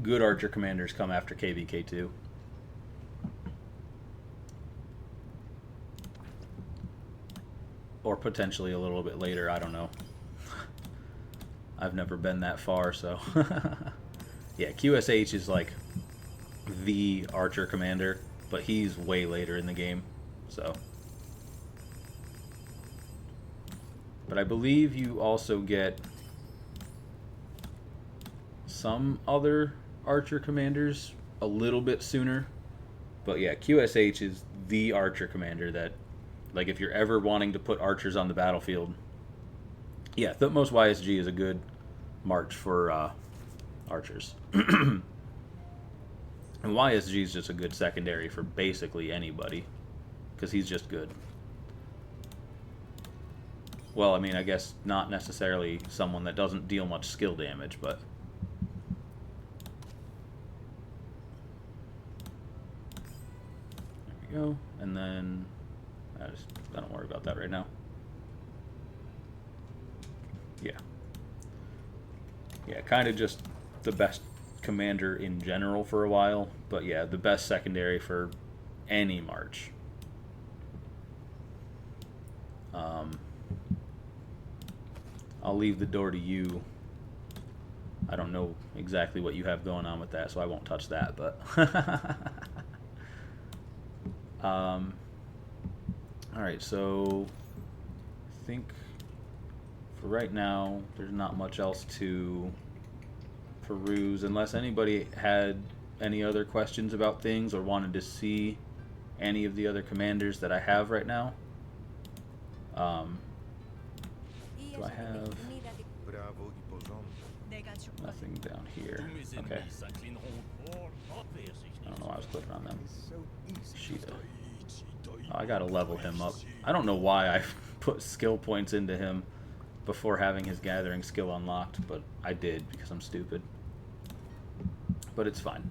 Good archer commanders come after KVK2. Or potentially a little bit later, I don't know. I've never been that far, so... Yeah, QSH is like the archer commander, but he's way later in the game, so... But I believe you also get some other archer commanders a little bit sooner. But yeah, QSH is the archer commander that, like, if you're ever wanting to put archers on the battlefield, yeah, Thutmose YSG is a good march for archers. And YSG is just a good secondary for basically anybody, because he's just good. Well, I mean, I guess not necessarily someone that doesn't deal much skill damage, but... There we go. And then... I don't worry about that right now. Yeah. Yeah, kind of just the best commander in general for a while, but yeah, the best secondary for any march. I'll leave the door to you. I don't know exactly what you have going on with that, so I won't touch that, but... Alright, so... I think for right now, there's not much else to peruse, unless anybody had any other questions about things or wanted to see any of the other commanders that I have right now. Do I have nothing down here? Okay. I don't know why I was clicking on them. Sheeta. Oh, I gotta level him up. I don't know why I put skill points into him before having his gathering skill unlocked, but I did because I'm stupid. But it's fine.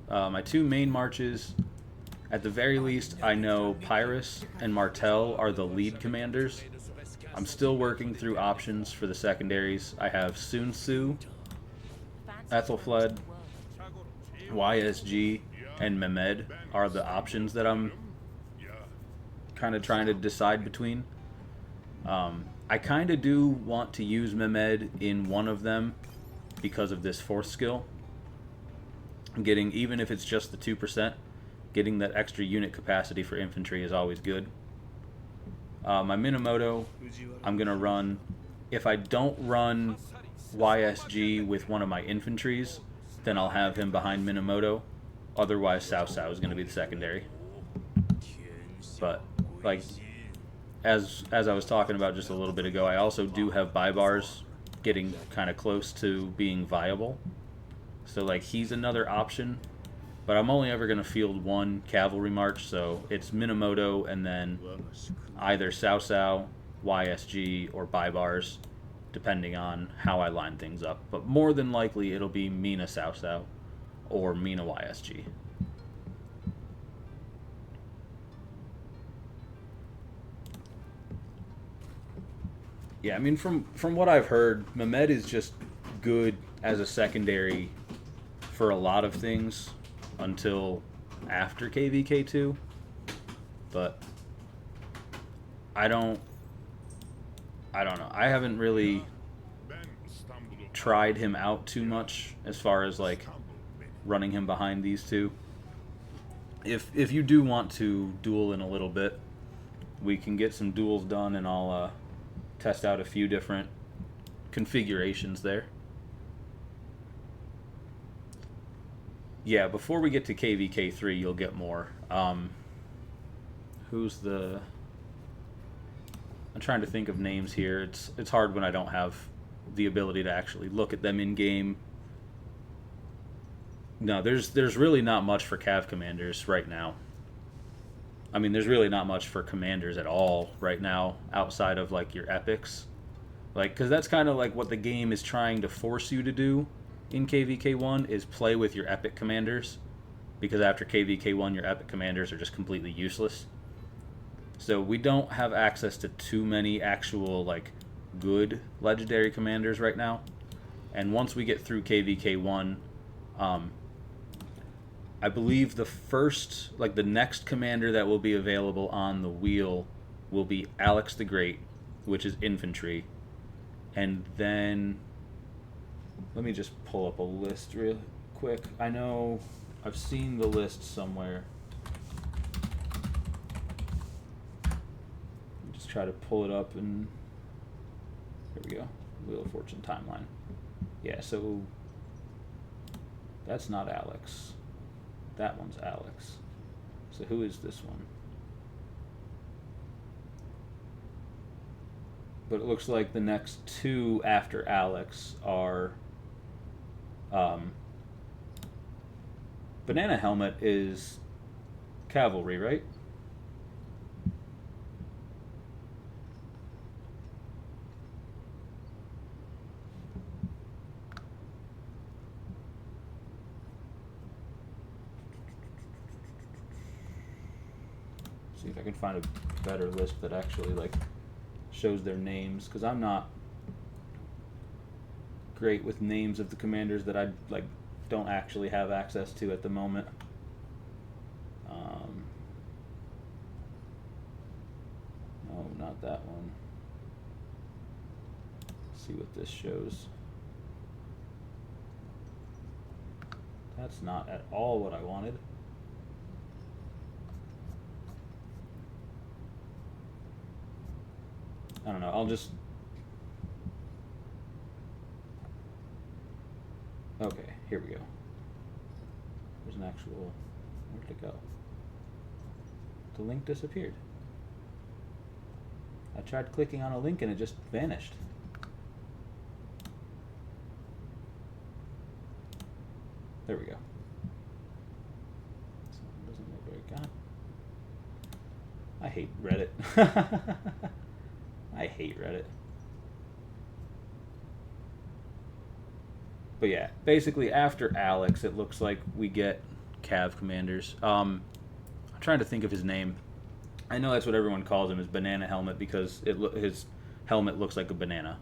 My two main marches, at the very least, I know Pyrrhus and Martel are the lead commanders. I'm still working through options for the secondaries. I have Sun Tzu, Ethelfled, YSG, and Mehmed are the options that I'm kind of trying to decide between. I kind of do want to use Mehmed in one of them because of this fourth skill. Getting, even if it's just the 2%, getting that extra unit capacity for infantry is always good. My Minamoto, I'm going to run, if I don't run YSG with one of my infantries, then I'll have him behind Minamoto. Otherwise, Cao Cao is going to be the secondary. But, like, as I was talking about just a little bit ago, I also do have Baibars getting kind of close to being viable. So, like, he's another option. But I'm only ever going to field one cavalry march, so it's Minamoto and then either Cao Cao, YSG, or Baibars, depending on how I line things up. But more than likely, it'll be Mina Cao Cao or Mina YSG. Yeah, I mean, from what I've heard, Mehmed is just good as a secondary for a lot of things until after KVK2. But I don't know. I haven't really tried him out too much as far as like running him behind these two. If you do want to duel in a little bit, we can get some duels done and I'll test out a few different configurations there. Yeah, before we get to KVK3, you'll get more. Who's the... I'm trying to think of names here. It's hard when I don't have the ability to actually look at them in game. No, there's really not much for Cav commanders right now. I mean, there's really not much for commanders at all right now outside of like your epics. Like, because that's kind of like what the game is trying to force you to do in KVK1 is play with your epic commanders, because after KVK1 your epic commanders are just completely useless. So we don't have access to too many actual like good legendary commanders right now. And once we get through KVK1, I believe the next commander that will be available on the wheel will be Alex the Great, which is infantry. And then, let me just pull up a list real quick. I know I've seen the list somewhere. Just try to pull it up and, here we go, Wheel of Fortune timeline. Yeah, so that's not Alex. That one's Alex. So who is this one? But it looks like the next two after Alex are Banana Helmet is cavalry, right? See if I can find a better list that actually like shows their names, because I'm not great with names of the commanders that I like don't actually have access to at the moment. No, not that one. Let's see what this shows. That's not at all what I wanted. I don't know, I'll just... Okay, here we go. There's an actual... Where'd it go? The link disappeared. I tried clicking on a link and it just vanished. There we go. So it doesn't look very good. I hate Reddit. I hate Reddit. But yeah, basically after Alex, it looks like we get Cav commanders. I'm trying to think of his name. I know that's what everyone calls him, is Banana Helmet, because his helmet looks like a banana.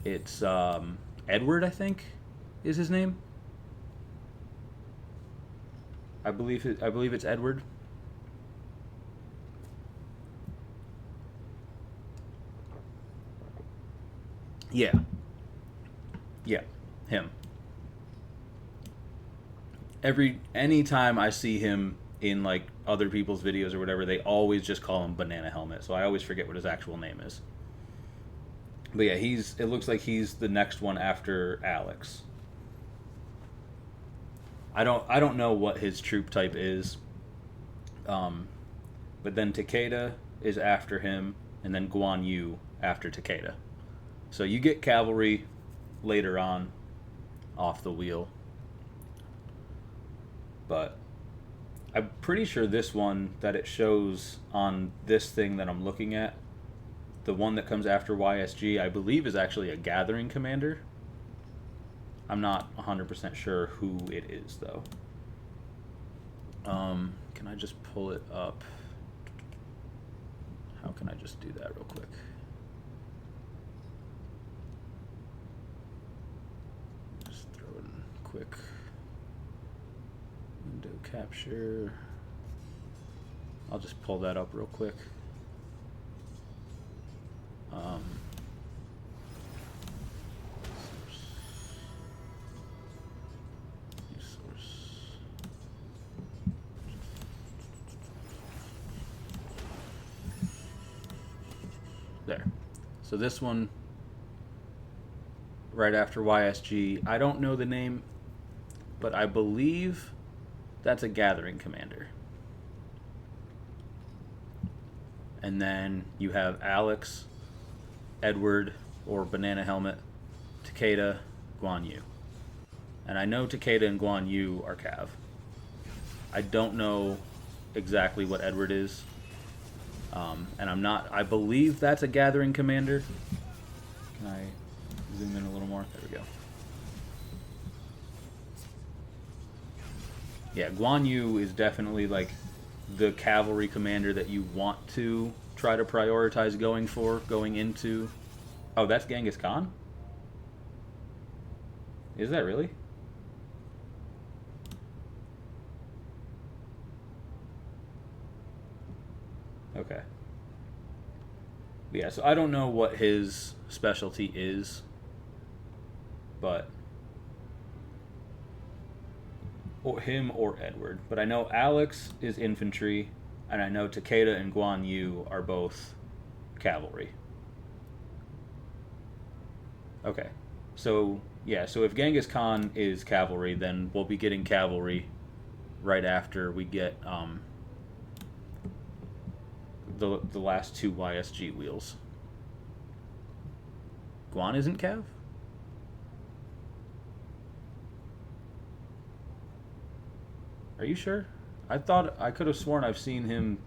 It's Edward, I think, is his name. I believe it's Edward. Yeah. Yeah, him. Anytime I see him in like other people's videos or whatever, they always just call him Banana Helmet, so I always forget what his actual name is. But yeah, it looks like he's the next one after Alex. I don't know what his troop type is. But then Takeda is after him, and then Guan Yu after Takeda. So you get cavalry later on off the wheel. But I'm pretty sure this one that it shows on this thing that I'm looking at, the one that comes after YSG, I believe is actually a gathering commander. I'm not 100% sure who it is, though. Can I just pull it up? How can I just do that real quick? Just throw it in quick. Window capture. I'll just pull that up real quick. There. So this one, right after YSG, I don't know the name, but I believe that's a gathering commander. And then you have Alex, Edward, or Banana Helmet, Takeda, Guan Yu. And I know Takeda and Guan Yu are Cav. I don't know exactly what Edward is. And I believe that's a gathering commander. Can I zoom in a little more? There we go. Yeah, Guan Yu is definitely like the cavalry commander that you want to try to prioritize going into. Oh, that's Genghis Khan? Is that really? Okay. Yeah, so I don't know what his specialty is, but or him or Edward. But I know Alex is infantry, and I know Takeda and Guan Yu are both cavalry. Okay. So, yeah, so if Genghis Khan is cavalry, then we'll be getting cavalry right after we get the last two YSG wheels. Guan isn't Cav? Are you sure? I could have sworn I've seen him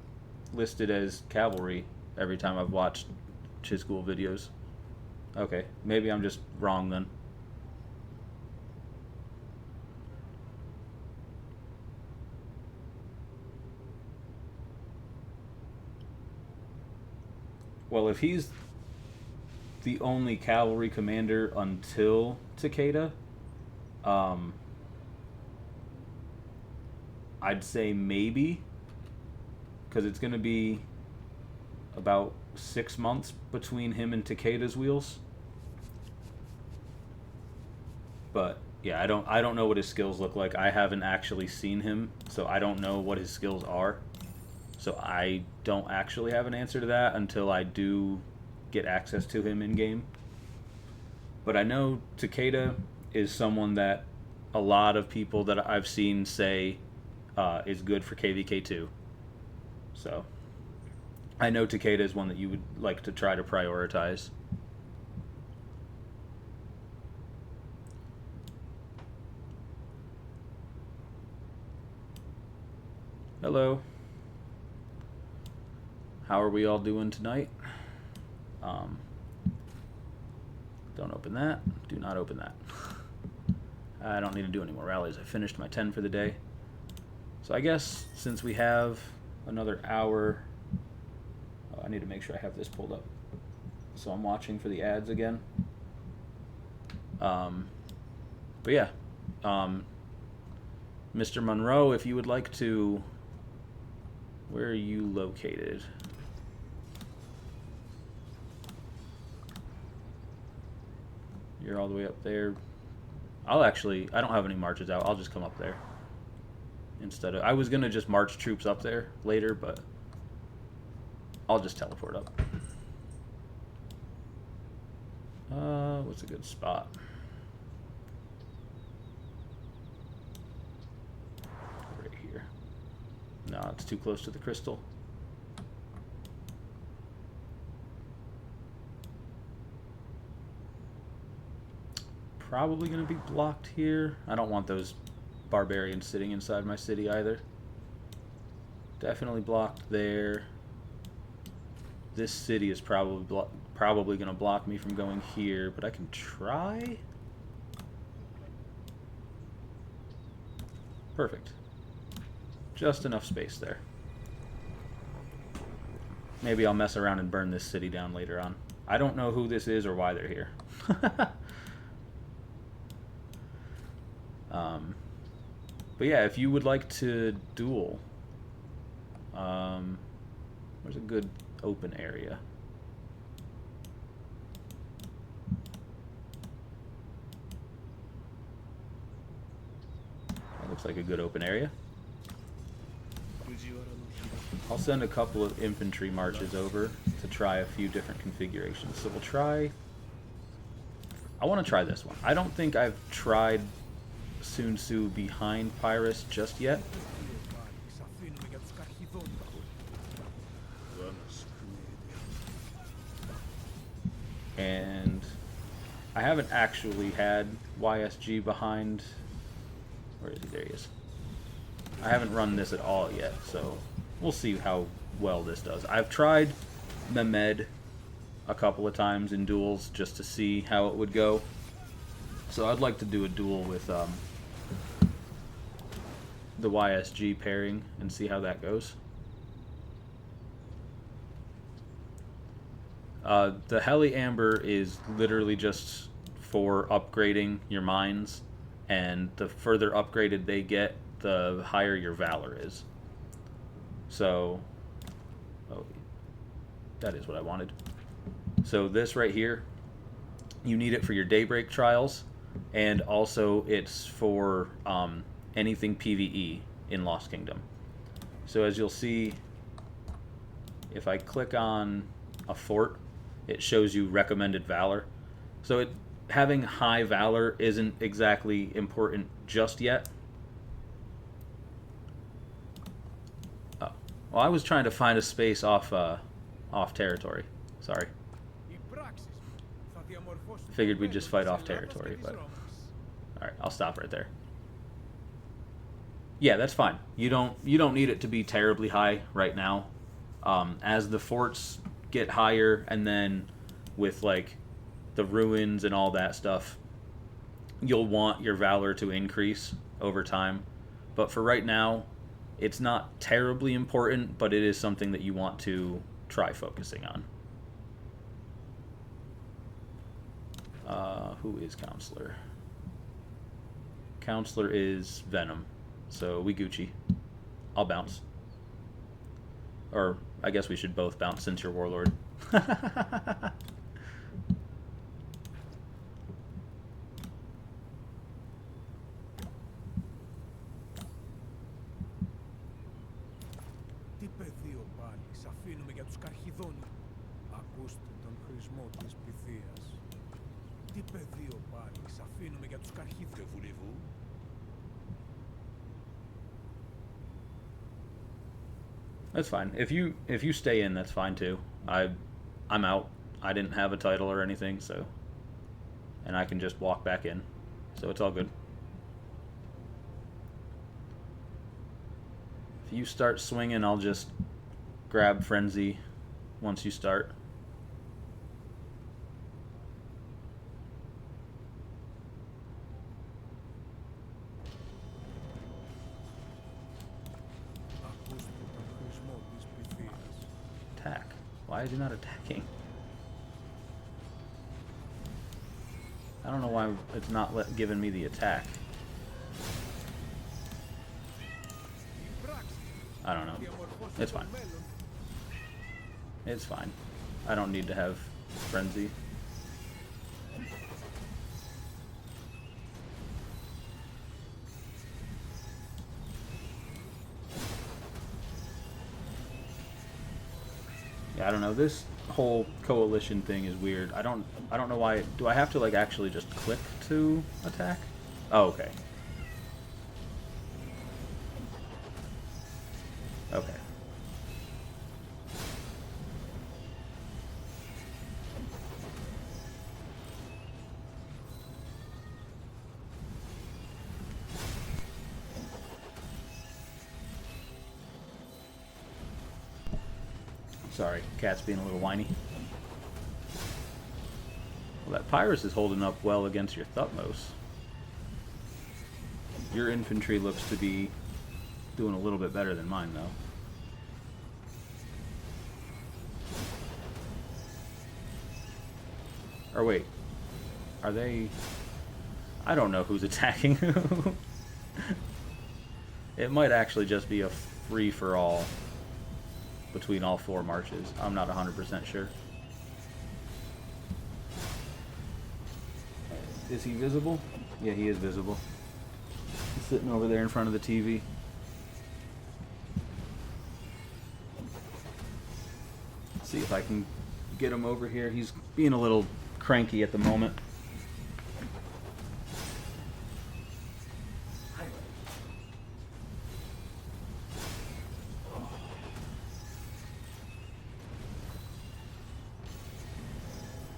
listed as cavalry every time I've watched Chizgul videos. Okay, maybe I'm just wrong then. Well, if he's the only cavalry commander until Takeda, I'd say maybe, because it's going to be about 6 months between him and Takeda's wheels. But yeah, I don't know what his skills look like. I haven't actually seen him, so I don't know what his skills are. So I don't actually have an answer to that until I do get access to him in game. But I know Takeda is someone that a lot of people that I've seen say is good for KVK2. So I know Takeda is one that you would like to try to prioritize. Hello. How are we all doing tonight? Don't open that. Do not open that. I don't need to do any more rallies. I finished my 10 for the day. So I guess since we have another hour, I need to make sure I have this pulled up. So I'm watching for the ads again. But yeah, Mr. Monroe, if you would like to, where are you located? You're all the way up there. I don't have any marches out. I'll just come up there. Instead of, I was going to just march troops up there later, but I'll just teleport up. What's a good spot? Right here. No, it's too close to the crystal. Probably going to be blocked here. I don't want those barbarians sitting inside my city either. Definitely blocked there. This city is probably going to block me from going here, but I can try. Perfect. Just enough space there. Maybe I'll mess around and burn this city down later on. I don't know who this is or why they're here. But yeah, if you would like to duel, where's a good open area? That looks like a good open area. I'll send a couple of infantry marches over to try a few different configurations. So we'll try... I want to try this one. I don't think I've tried Sun Tzu behind Pyrrhus just yet. And I haven't actually had YSG behind... Where is he? There he is. I haven't run this at all yet, so we'll see how well this does. I've tried Mehmed a couple of times in duels just to see how it would go. So I'd like to do a duel with the YSG pairing and see how that goes. The Heli Amber is literally just for upgrading your mines, and the further upgraded they get, the higher your valor is. So, oh, that is what I wanted. So this right here, you need it for your Daybreak trials, and also it's for anything PvE in Lost Kingdom. So as you'll see, if I click on a fort, it shows you recommended valor. So having high valor isn't exactly important just yet. Oh, well, I was trying to find a space off territory. Sorry. Figured we'd just fight off territory, but all right, I'll stop right there. Yeah, that's fine. You don't need it to be terribly high right now. As the forts get higher, and then with like the ruins and all that stuff, you'll want your valor to increase over time. But for right now, it's not terribly important, but it is something that you want to try focusing on. Who is Counselor? Counselor is Venom. So we Gucci. I'll bounce. Or I guess we should both bounce since you're Warlord. Τι πεδίο πάλι, σ' αφήνουμε για τους καρχιδόνιους. Ακούστε τον χρησμό της πληθείας. Τι πεδίο πάλι, σ' αφήνουμε για τους καρχιδόνιους. Que voulez-vous? That's fine. If you stay in, that's fine too. I'm out. I didn't have a title or anything, so, and I can just walk back in, so it's all good. If you start swinging, I'll just grab Frenzy once you start. Why is he not attacking? I don't know why it's not giving me the attack. I don't know. It's fine. It's fine. I don't need to have frenzy. Yeah, I don't know. This whole coalition thing is weird. I don't know why. Do I have to like actually just click to attack? Oh, okay. Okay. Sorry, cat's being a little whiny. Well, that Pyrus is holding up well against your Thutmose. Your infantry looks to be doing a little bit better than mine, though. Or wait, are they... I don't know who's attacking who. It might actually just be a free-for-all between all 4 marches. I'm not 100% sure. Is he visible? Yeah, he is visible. He's sitting over there in front of the TV. See if I can get him over here. He's being a little cranky at the moment.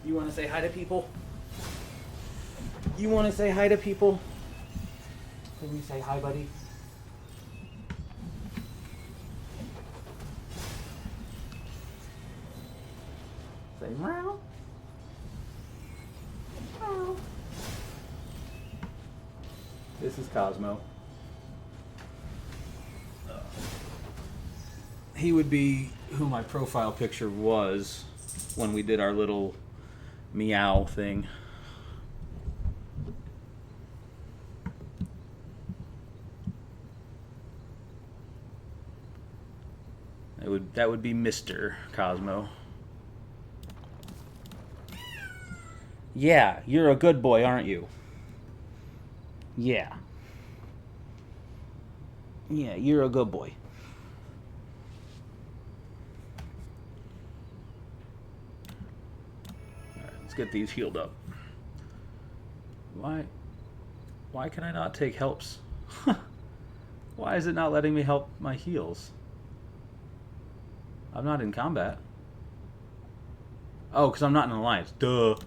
You want to say hi to people? You want to say hi to people? Can we say hi, buddy? Say meow. Meow. This is Cosmo. He would be who my profile picture was when we did our little meow thing. That would be Mr. Cosmo. Yeah, you're a good boy, aren't you? Yeah. Yeah, you're a good boy. Alright, let's get these healed up. Why can I not take helps? Why is it not letting me help my heals? I'm not in combat. Oh, because I'm not in an alliance. Duh.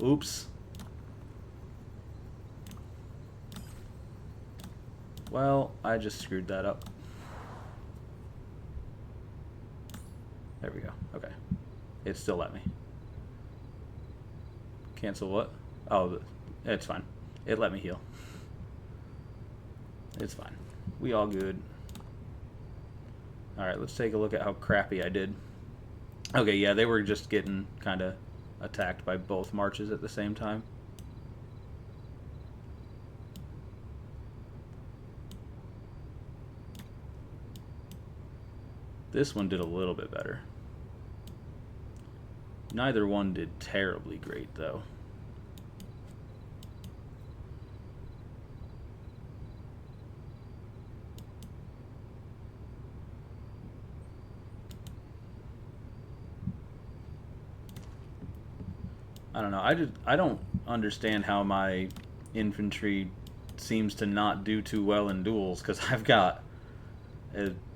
Oops. Well, I just screwed that up. There we go. Okay. It still let me. Cancel what? Oh, it's fine. It let me heal. It's fine. We all good. Alright, let's take a look at how crappy I did. Okay, yeah, they were just getting kind of attacked by both marches at the same time. This one did a little bit better. Neither one did terribly great, though. I don't know. I don't understand how my infantry seems to not do too well in duels, because I've got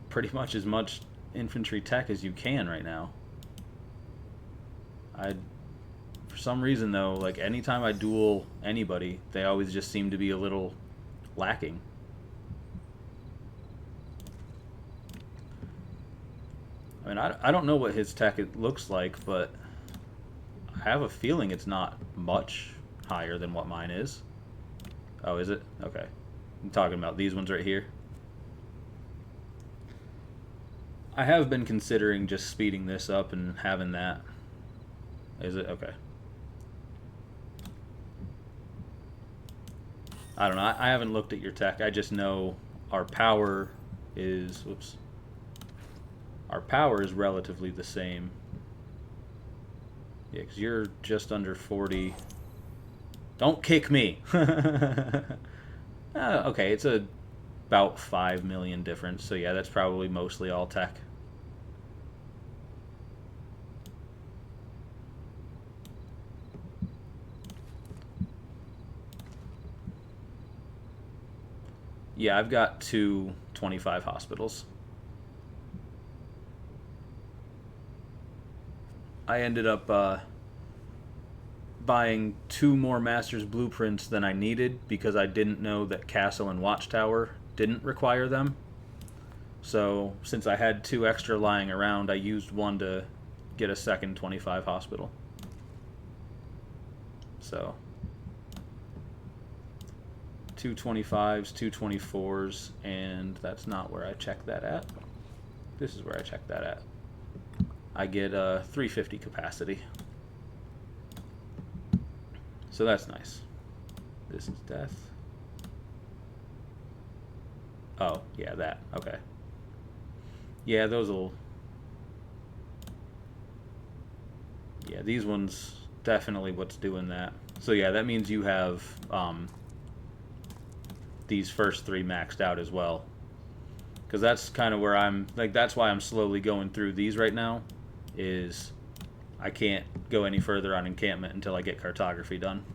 pretty much as much infantry tech as you can right now. For some reason though, like anytime I duel anybody, they always just seem to be a little lacking. I mean, I don't know what his tech looks like, but I have a feeling it's not much higher than what mine is. Oh, is it? Okay. I'm talking about these ones right here. I have been considering just speeding this up and having that. Is it? Okay. I don't know. I haven't looked at your tech. I just know our power is... Whoops. Our power is relatively the same. Yeah, because you're just under 40. Don't kick me! Okay, it's about 5 million difference. So yeah, that's probably mostly all tech. Yeah, I've got 225 hospitals. I ended up buying 2 more master's blueprints than I needed because I didn't know that Castle and Watchtower didn't require them. So since I had 2 extra lying around, I used one to get a second 25 hospital. So 2 25s, 2 24s, and that's not where I check that at. This is where I check that at. I get 350 capacity. So that's nice. This is death. Oh, yeah, that. Okay. Yeah, those will... Yeah, these ones definitely what's doing that. So yeah, that means you have these first 3 maxed out as well. Because that's kind of where I'm... Like, that's why I'm slowly going through these right now. Is I can't go any further on encampment until I get cartography done.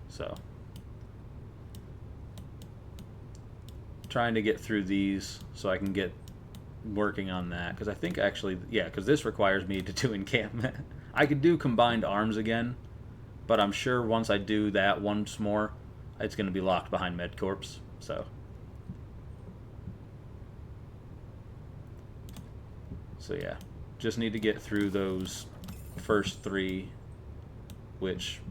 So trying to get through these so I can get working on that, because I think actually, yeah, because this requires me to do encampment. I could do combined arms again, but I'm sure once I do that once more, it's going to be locked behind MedCorps. So yeah, just need to get through those first 3, which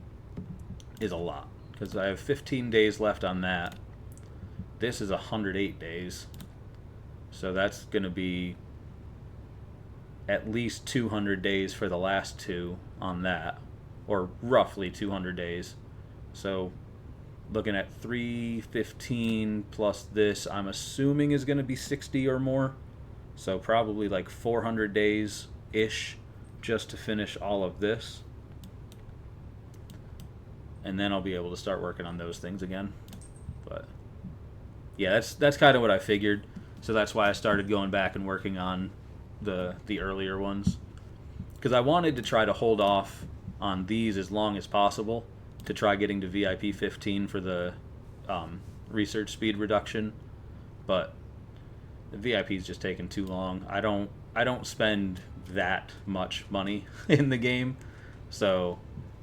is a lot, because I have 15 days left on that. This is 108 days, so that's going to be at least 200 days for the last 2 on that, or roughly 200 days. So looking at 315 plus this, I'm assuming is going to be 60 or more. So probably like 400 days-ish just to finish all of this. And then I'll be able to start working on those things again. But yeah, that's kind of what I figured. So that's why I started going back and working on the earlier ones. Because I wanted to try to hold off on these as long as possible to try getting to VIP 15 for the research speed reduction. But the VIP's just taking too long. I don't spend that much money in the game, so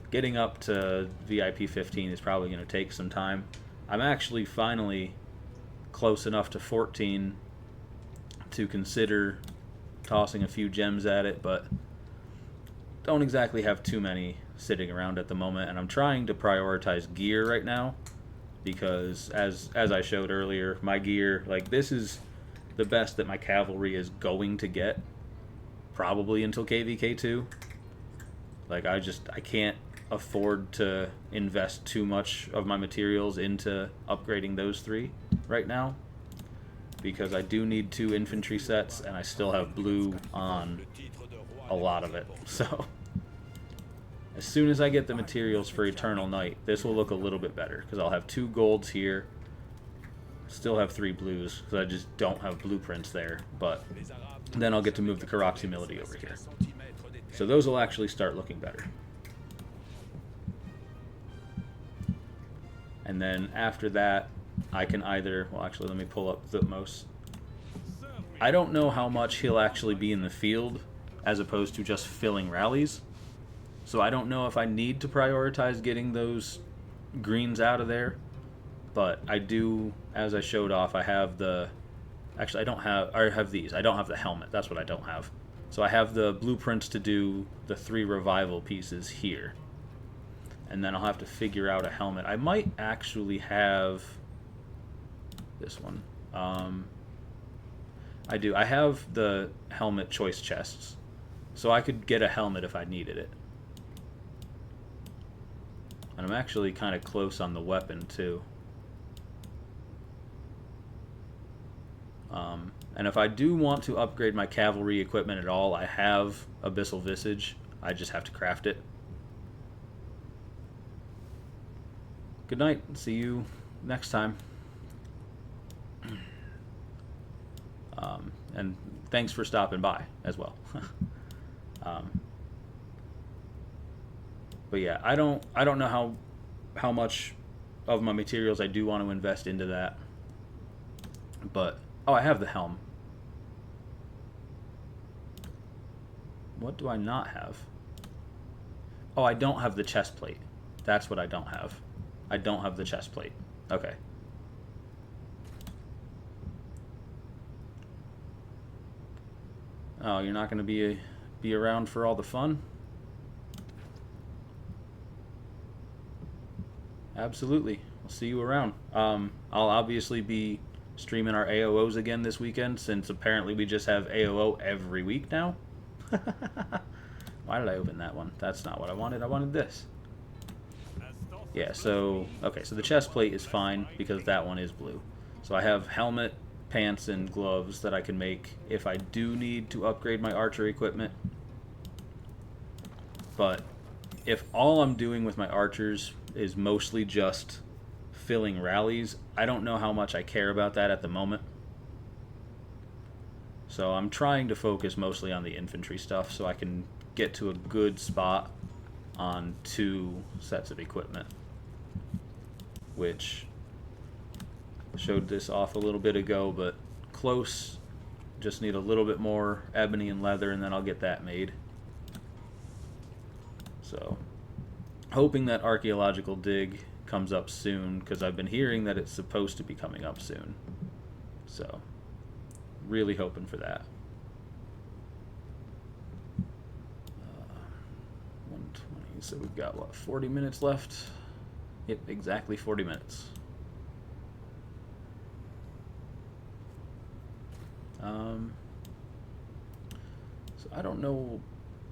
getting up to VIP 15 is probably going to take some time. I'm actually finally close enough to 14 to consider tossing a few gems at it, but don't exactly have too many sitting around at the moment, and I'm trying to prioritize gear right now because as I showed earlier, my gear, like, this is the best that my cavalry is going to get probably until KVK2. Like, I can't afford to invest too much of my materials into upgrading those 3 right now, because I do need 2 infantry sets and I still have blue on a lot of it. So as soon as I get the materials for Eternal Night, this will look a little bit better, because I'll have 2 golds here, still have 3 blues because I just don't have blueprints there, but then I'll get to move the Karox Humility over here. So those will actually start looking better. And then after that, I can either... Well, actually, let me pull up Thutmose. I don't know how much he'll actually be in the field as opposed to just filling rallies. So I don't know if I need to prioritize getting those greens out of there. But I do, as I showed off, I have the... Actually, I have these. I don't have the helmet. That's what I don't have. So I have the blueprints to do the 3 revival pieces here. And then I'll have to figure out a helmet. I might actually have this one. I do. I have the helmet choice chests, so I could get a helmet if I needed it. And I'm actually kind of close on the weapon too. And if I do want to upgrade my cavalry equipment at all, I have Abyssal Visage. I just have to craft it. Good night. See you next time. And thanks for stopping by as well. But yeah, I don't know how much of my materials I do want to invest into that. But oh, I have the helm. What do I not have? Oh, I don't have the chest plate. That's what I don't have. I don't have the chest plate. Okay. Oh, you're not going to be around for all the fun? Absolutely. I'll see you around. I'll obviously be streaming our AOOs again this weekend, since apparently we just have AOO every week now. Why did I open that one? That's not what I wanted. I wanted this. Yeah, so okay, so the chest plate is fine because that one is blue. So I have helmet, pants, and gloves that I can make if I do need to upgrade my archer equipment. But if all I'm doing with my archers is mostly just filling rallies, I don't know how much I care about that at the moment. So I'm trying to focus mostly on the infantry stuff so I can get to a good spot on 2 sets of equipment, which showed this off a little bit ago, but close. Just need a little bit more ebony and leather, and then I'll get that made. So hoping that archaeological dig comes up soon, because I've been hearing that it's supposed to be coming up soon. So really hoping for that. 120, so we've got what, 40 minutes left? Yep, exactly 40 minutes. So I don't know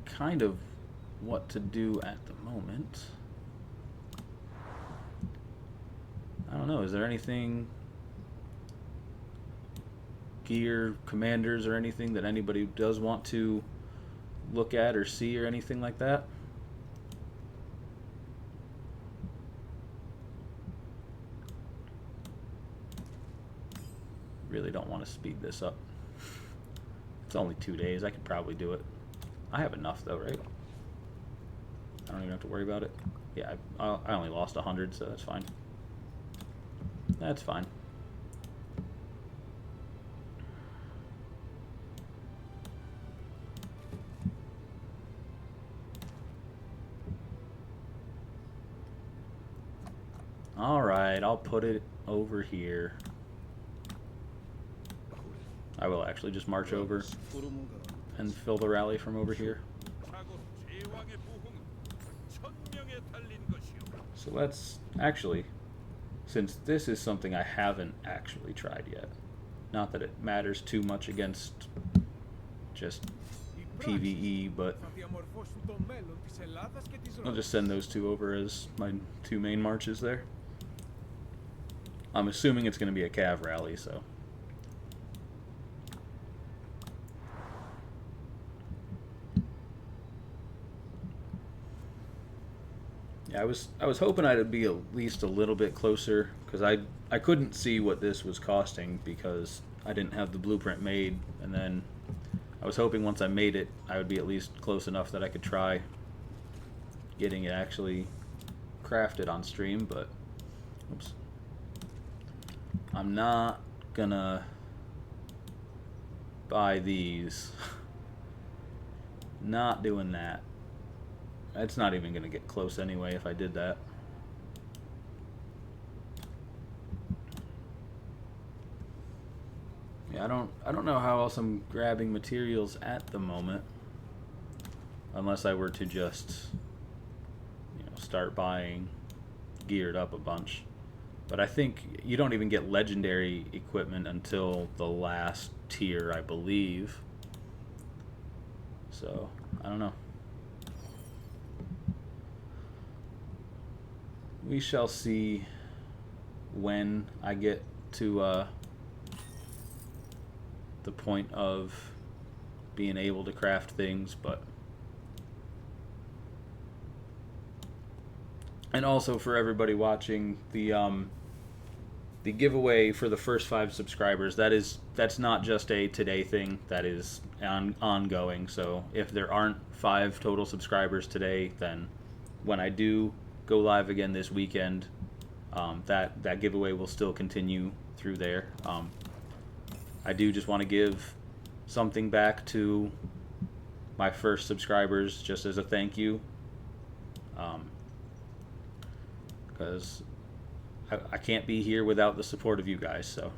kind of what to do at the moment. I don't know, is there anything, gear, commanders, or anything that anybody does want to look at or see or anything like that? Really don't want to speed this up. It's only 2 days. I could probably do it. I have enough though, right? I don't even have to worry about it. Yeah, I only lost 100, so that's fine. That's fine. Alright, I'll put it over here. I will actually just march over and fill the rally from over here. So let's actually, since this is something I haven't actually tried yet, not that it matters too much against just PvE, but I'll just send those 2 over as my 2 main marches there. I'm assuming it's going to be a cav rally, so. Yeah, I was hoping I'd be at least a little bit closer, because I couldn't see what this was costing because I didn't have the blueprint made, and then I was hoping once I made it I would be at least close enough that I could try getting it actually crafted on stream, but oops. I'm not gonna buy these. Not doing that. It's not even gonna get close anyway if I did that. Yeah, I don't know how else I'm grabbing materials at the moment, unless I were to just, you know, start buying geared up a bunch. But I think you don't even get legendary equipment until the last tier, I believe. So, I don't know. We shall see when I get to the point of being able to craft things, but and also for everybody watching, the giveaway for the first 5 subscribers, that's not just a today thing, that is ongoing. So if there aren't 5 total subscribers today, then when I do go live again this weekend, that giveaway will still continue through there. I do just want to give something back to my first subscribers just as a thank you, because I can't be here without the support of you guys. So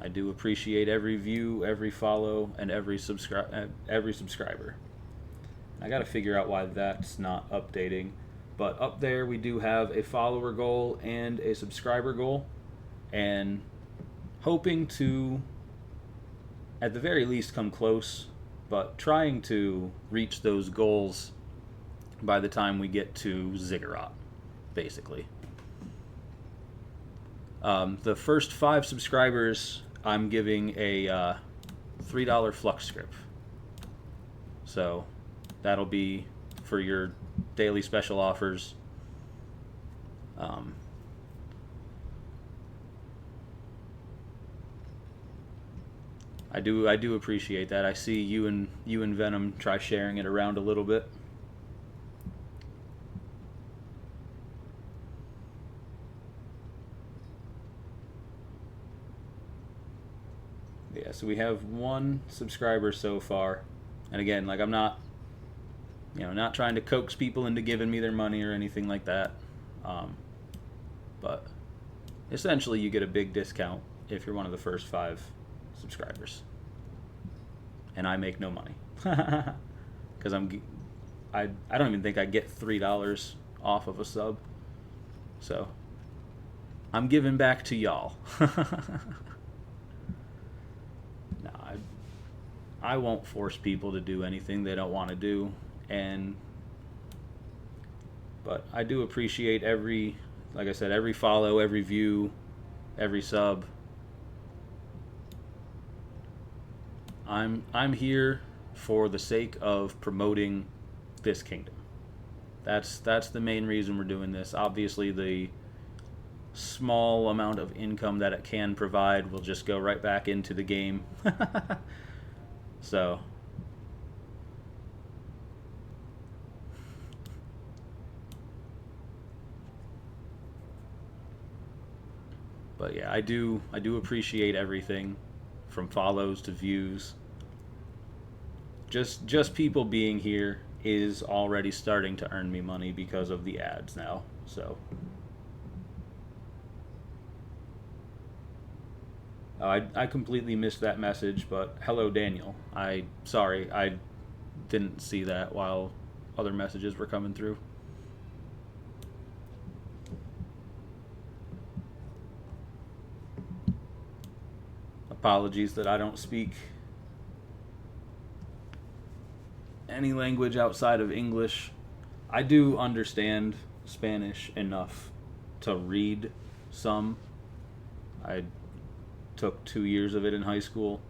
I do appreciate every view, every follow, and every subscriber. I got to figure out why that's not updating. But up there we do have a follower goal and a subscriber goal, and hoping to at the very least come close, but trying to reach those goals by the time we get to Ziggurat, basically. The first 5 subscribers, I'm giving a $3 flux script. So that'll be for your daily special offers. I do appreciate that. I see you and Venom try sharing it around a little bit. Yeah, so we have 1 subscriber so far. And again, like, I'm not trying to coax people into giving me their money or anything like that. But essentially you get a big discount if you're one of the first 5 subscribers. And I make no money. Because I don't even think I get $3 off of a sub. So I'm giving back to y'all. No, I won't force people to do anything they don't want to do, but I do appreciate like I said, every follow, every view, every sub. I'm here for the sake of promoting this kingdom. That's the main reason we're doing this. Obviously, the small amount of income that it can provide will just go right back into the game. So but yeah, I do appreciate everything from follows to views. Just people being here is already starting to earn me money because of the ads now. So I completely missed that message, but hello, Daniel. Sorry, I didn't see that while other messages were coming through. Apologies that I don't speak any language outside of English. I do understand Spanish enough to read some. I took 2 years of it in high school,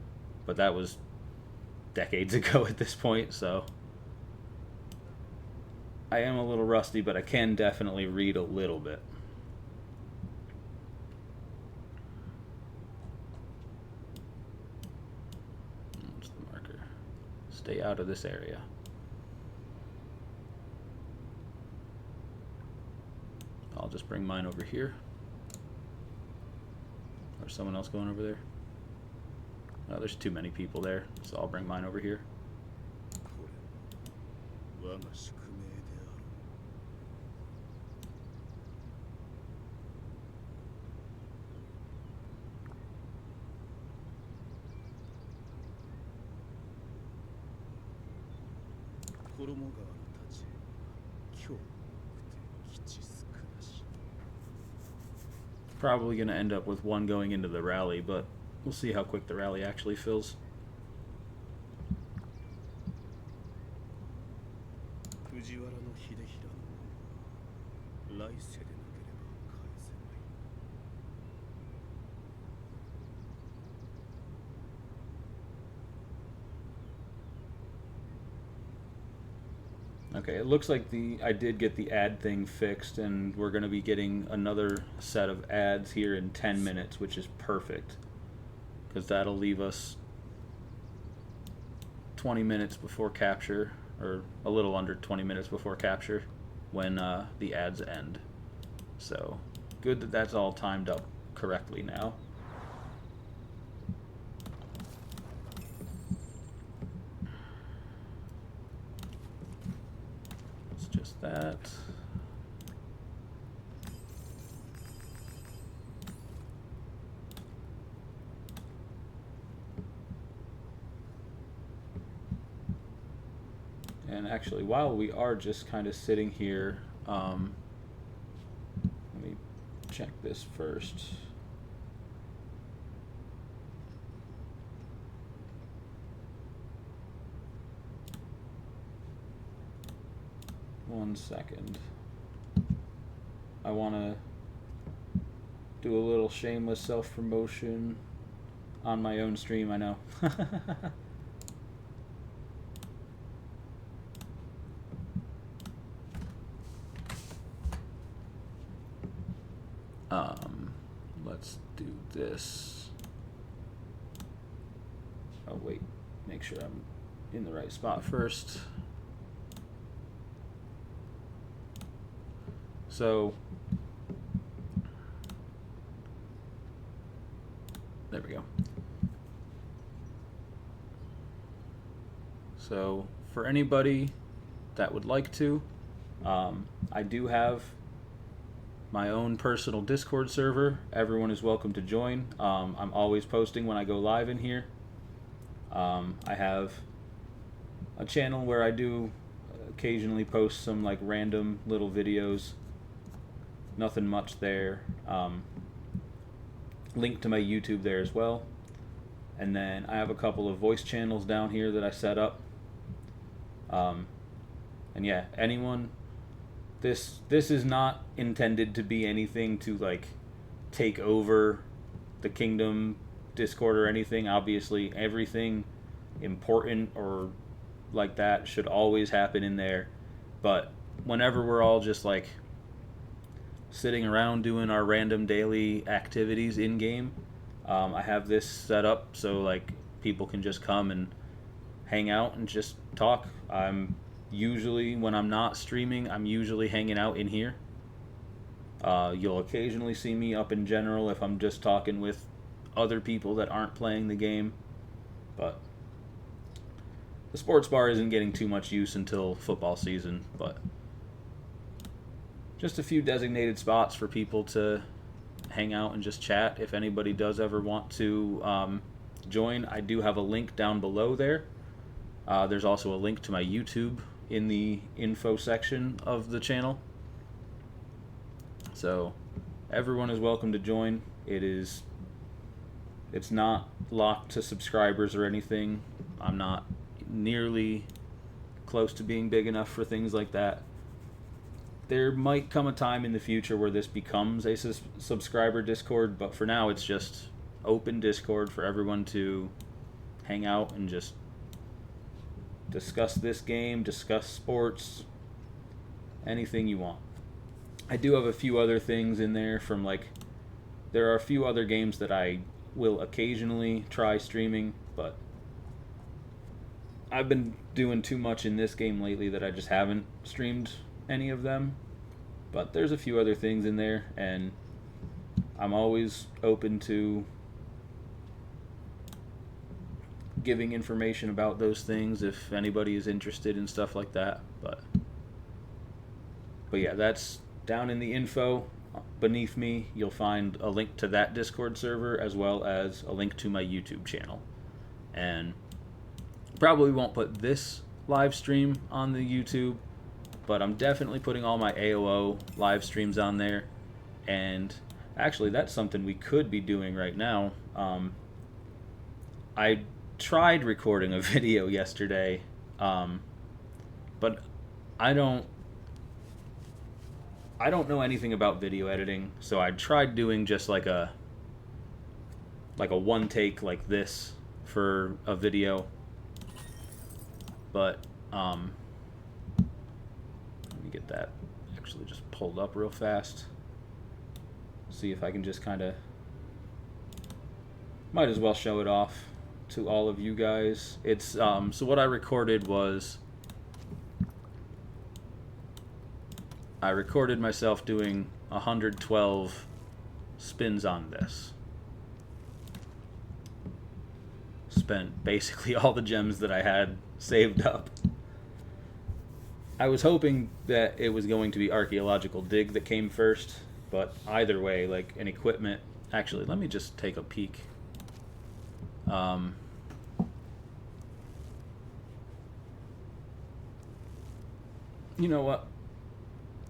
but that was decades ago at this point, so I am a little rusty, but I can definitely read a little bit. What's the marker? Stay out of this area. I'll just bring mine over here. Or someone else going over there? Oh, there's too many people there, so I'll bring mine over here. Probably going to end up with one going into the rally, but we'll see how quick the rally actually fills. Okay, it looks like I did get the ad thing fixed, and we're going to be getting another set of ads here in 10 minutes, which is perfect, because that'll leave us 20 minutes before capture, or a little under 20 minutes before capture, when the ads end. So, good that that's all timed up correctly now. That. And actually, while we are just kind of sitting here, let me check this first. One second. I want to do a little shameless self-promotion on my own stream, I know. Let's do this. Oh, wait. Make sure I'm in the right spot first. So, there we go. So, for anybody that would like to, I do have my own personal Discord server. Everyone is welcome to join. I'm always posting when I go live in here. I have a channel where I do occasionally post some like random little videos. Nothing much there. Link to my YouTube there as well. And then I have a couple of voice channels down here that I set up. And yeah, anyone, this is not intended to be anything to like take over the Kingdom Discord or anything. Obviously, everything important or like that should always happen in there. But whenever we're all just like sitting around doing our random daily activities in game, I have this set up so like people can just come and hang out and just talk. I'm usually, when I'm not streaming, I'm usually hanging out in here. You'll occasionally see me up in general if I'm just talking with other people that aren't playing the game, but the sports bar isn't getting too much use until football season, but just a few designated spots for people to hang out and just chat. If anybody does ever want to join, I do have a link down below there. There's also a link to my YouTube in the info section of the channel. So everyone is welcome to join. It's not locked to subscribers or anything. I'm not nearly close to being big enough for things like that. There might come a time in the future where this becomes a subscriber Discord, but for now it's just open Discord for everyone to hang out and just discuss this game, discuss sports, anything you want. I do have a few other things in there from like, there are a few other games that I will occasionally try streaming, but I've been doing too much in this game lately that I just haven't streamed any of them. But there's a few other things in there, and I'm always open to giving information about those things if anybody is interested in stuff like that. But yeah, that's down in the info beneath me. You'll find a link to that Discord server as well as a link to my YouTube channel. And probably won't put this live stream on the YouTube, but I'm definitely putting all my AOO live streams on there. And Actually, that's something we could be doing right now. I tried recording a video yesterday, but I don't I don't know anything about video editing, so I tried doing just like a one take like this for a video, but let me get that actually just pulled up real fast. See if I can just kind of, might as well show it off to all of you guys. It's so what I recorded was, I recorded myself doing 112 spins on this. Spent basically all the gems that I had saved up. I was hoping that it was going to be archaeological dig that came first, but either way, like an equipment. Actually, let me just take a peek. You know what?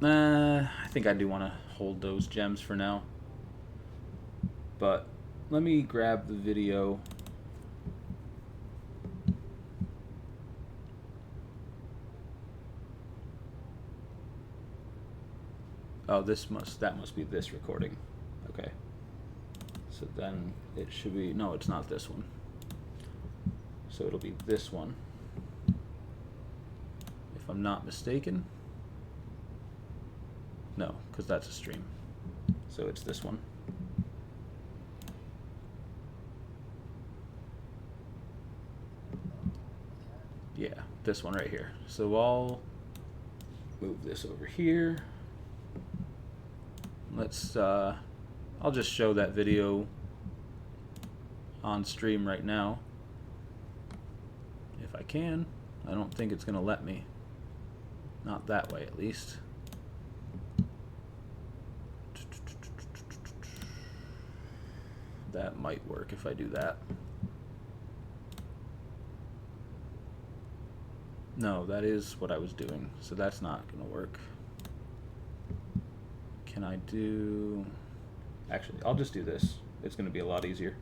I think I do want to hold those gems for now. But let me grab the video. Oh, that must be this recording. Okay. So then it should be, no, it's not this one. So it'll be this one, if I'm not mistaken. No, because that's a stream. So it's this one. Yeah, this one right here. So I'll move this over here. Let's, I'll just show that video on stream right now. If I can. I don't think it's going to let me. Not that way, at least. That might work if I do that. No, that is what I was doing, so that's not going to work. Can I do... Actually, I'll just do this. It's going to be a lot easier.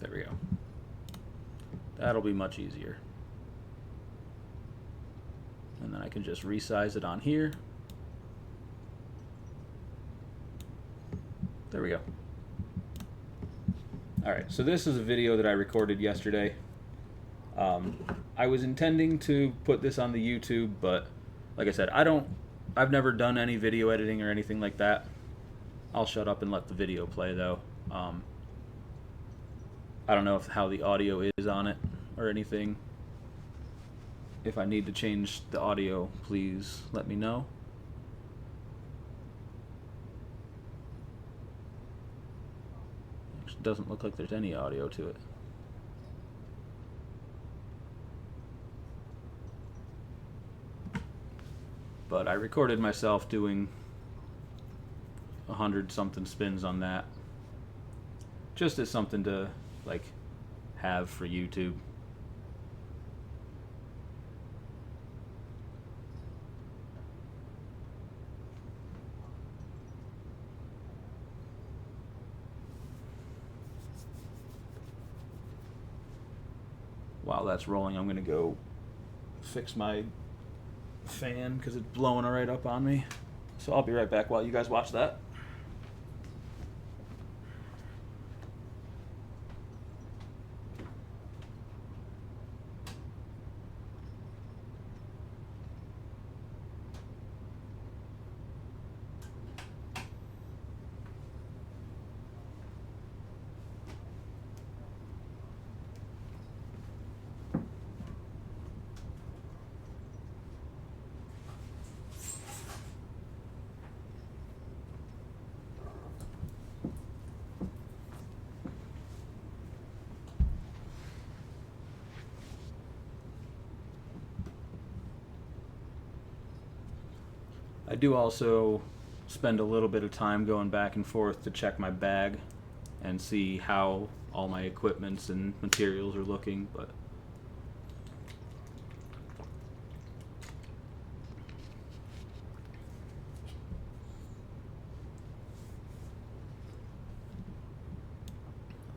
There we go. That'll be much easier. And then I can just resize it on here. There we go. Alright, so this is a video that I recorded yesterday. I was intending to put this on the YouTube, but like I said, I've never done any video editing or anything like that. I'll shut up and let the video play though. I don't know how the audio is on it or anything. If I need to change the audio, please let me know. It doesn't look like there's any audio to it. But I recorded myself doing 100-something spins on that. Just as something to like have for YouTube. While that's rolling, I'm gonna go fix my fan because it's blowing right up on me. So I'll be right back while you guys watch that. I do also spend a little bit of time going back and forth to check my bag and see how all my equipments and materials are looking, but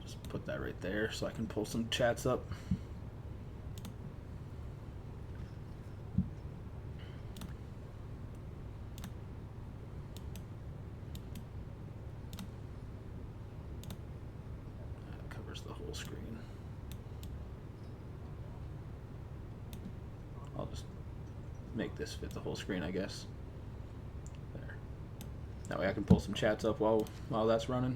just put that right there so I can pull some chats up. The whole screen. I'll just make this fit the whole screen, I guess. There. That way I can pull some chats up while that's running.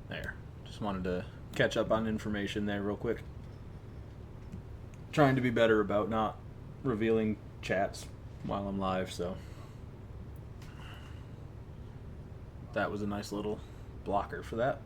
There. Just wanted to catch up on information there real quick. Trying to be better about not revealing chats while I'm live, so that was a nice little blocker for that.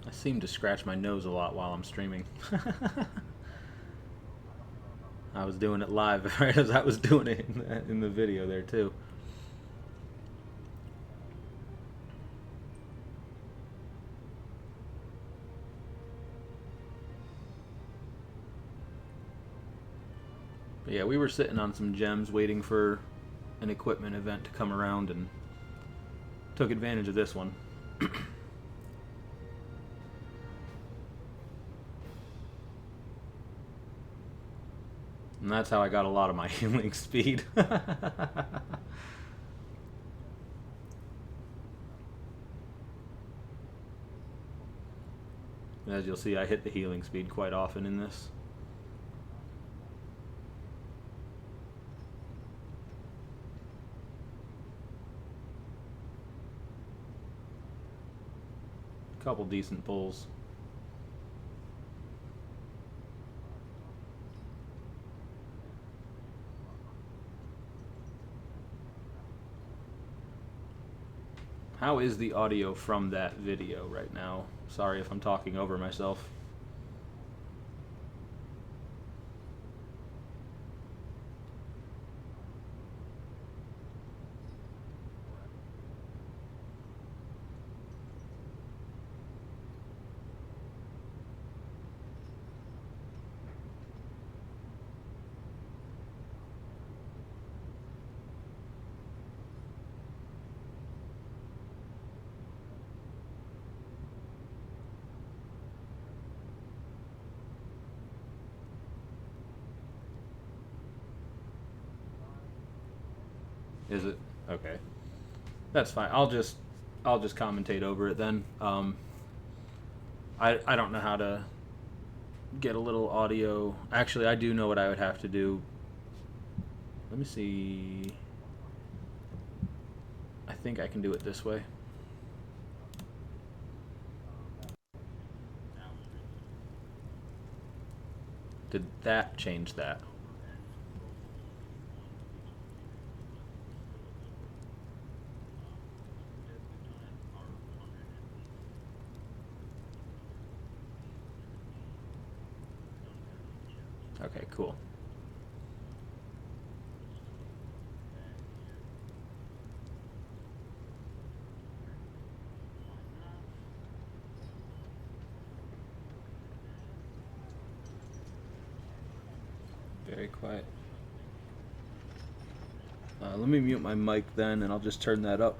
I seem to scratch my nose a lot while I'm streaming. I was doing it live right as I was doing it in the video there too. But yeah, we were sitting on some gems waiting for an equipment event to come around and took advantage of this one. And that's how I got a lot of my healing speed. As you'll see, I hit the healing speed quite often in this. Couple decent pulls. How is the audio from that video right now? Sorry if I'm talking over myself. Is it? Okay. That's fine. I'll just commentate over it then. I don't know how to get a little audio. Actually, I do know what I would have to do. Let me see. I think I can do it this way. Did that change that? Okay, cool. Very quiet. Let me mute my mic then, and I'll just turn that up.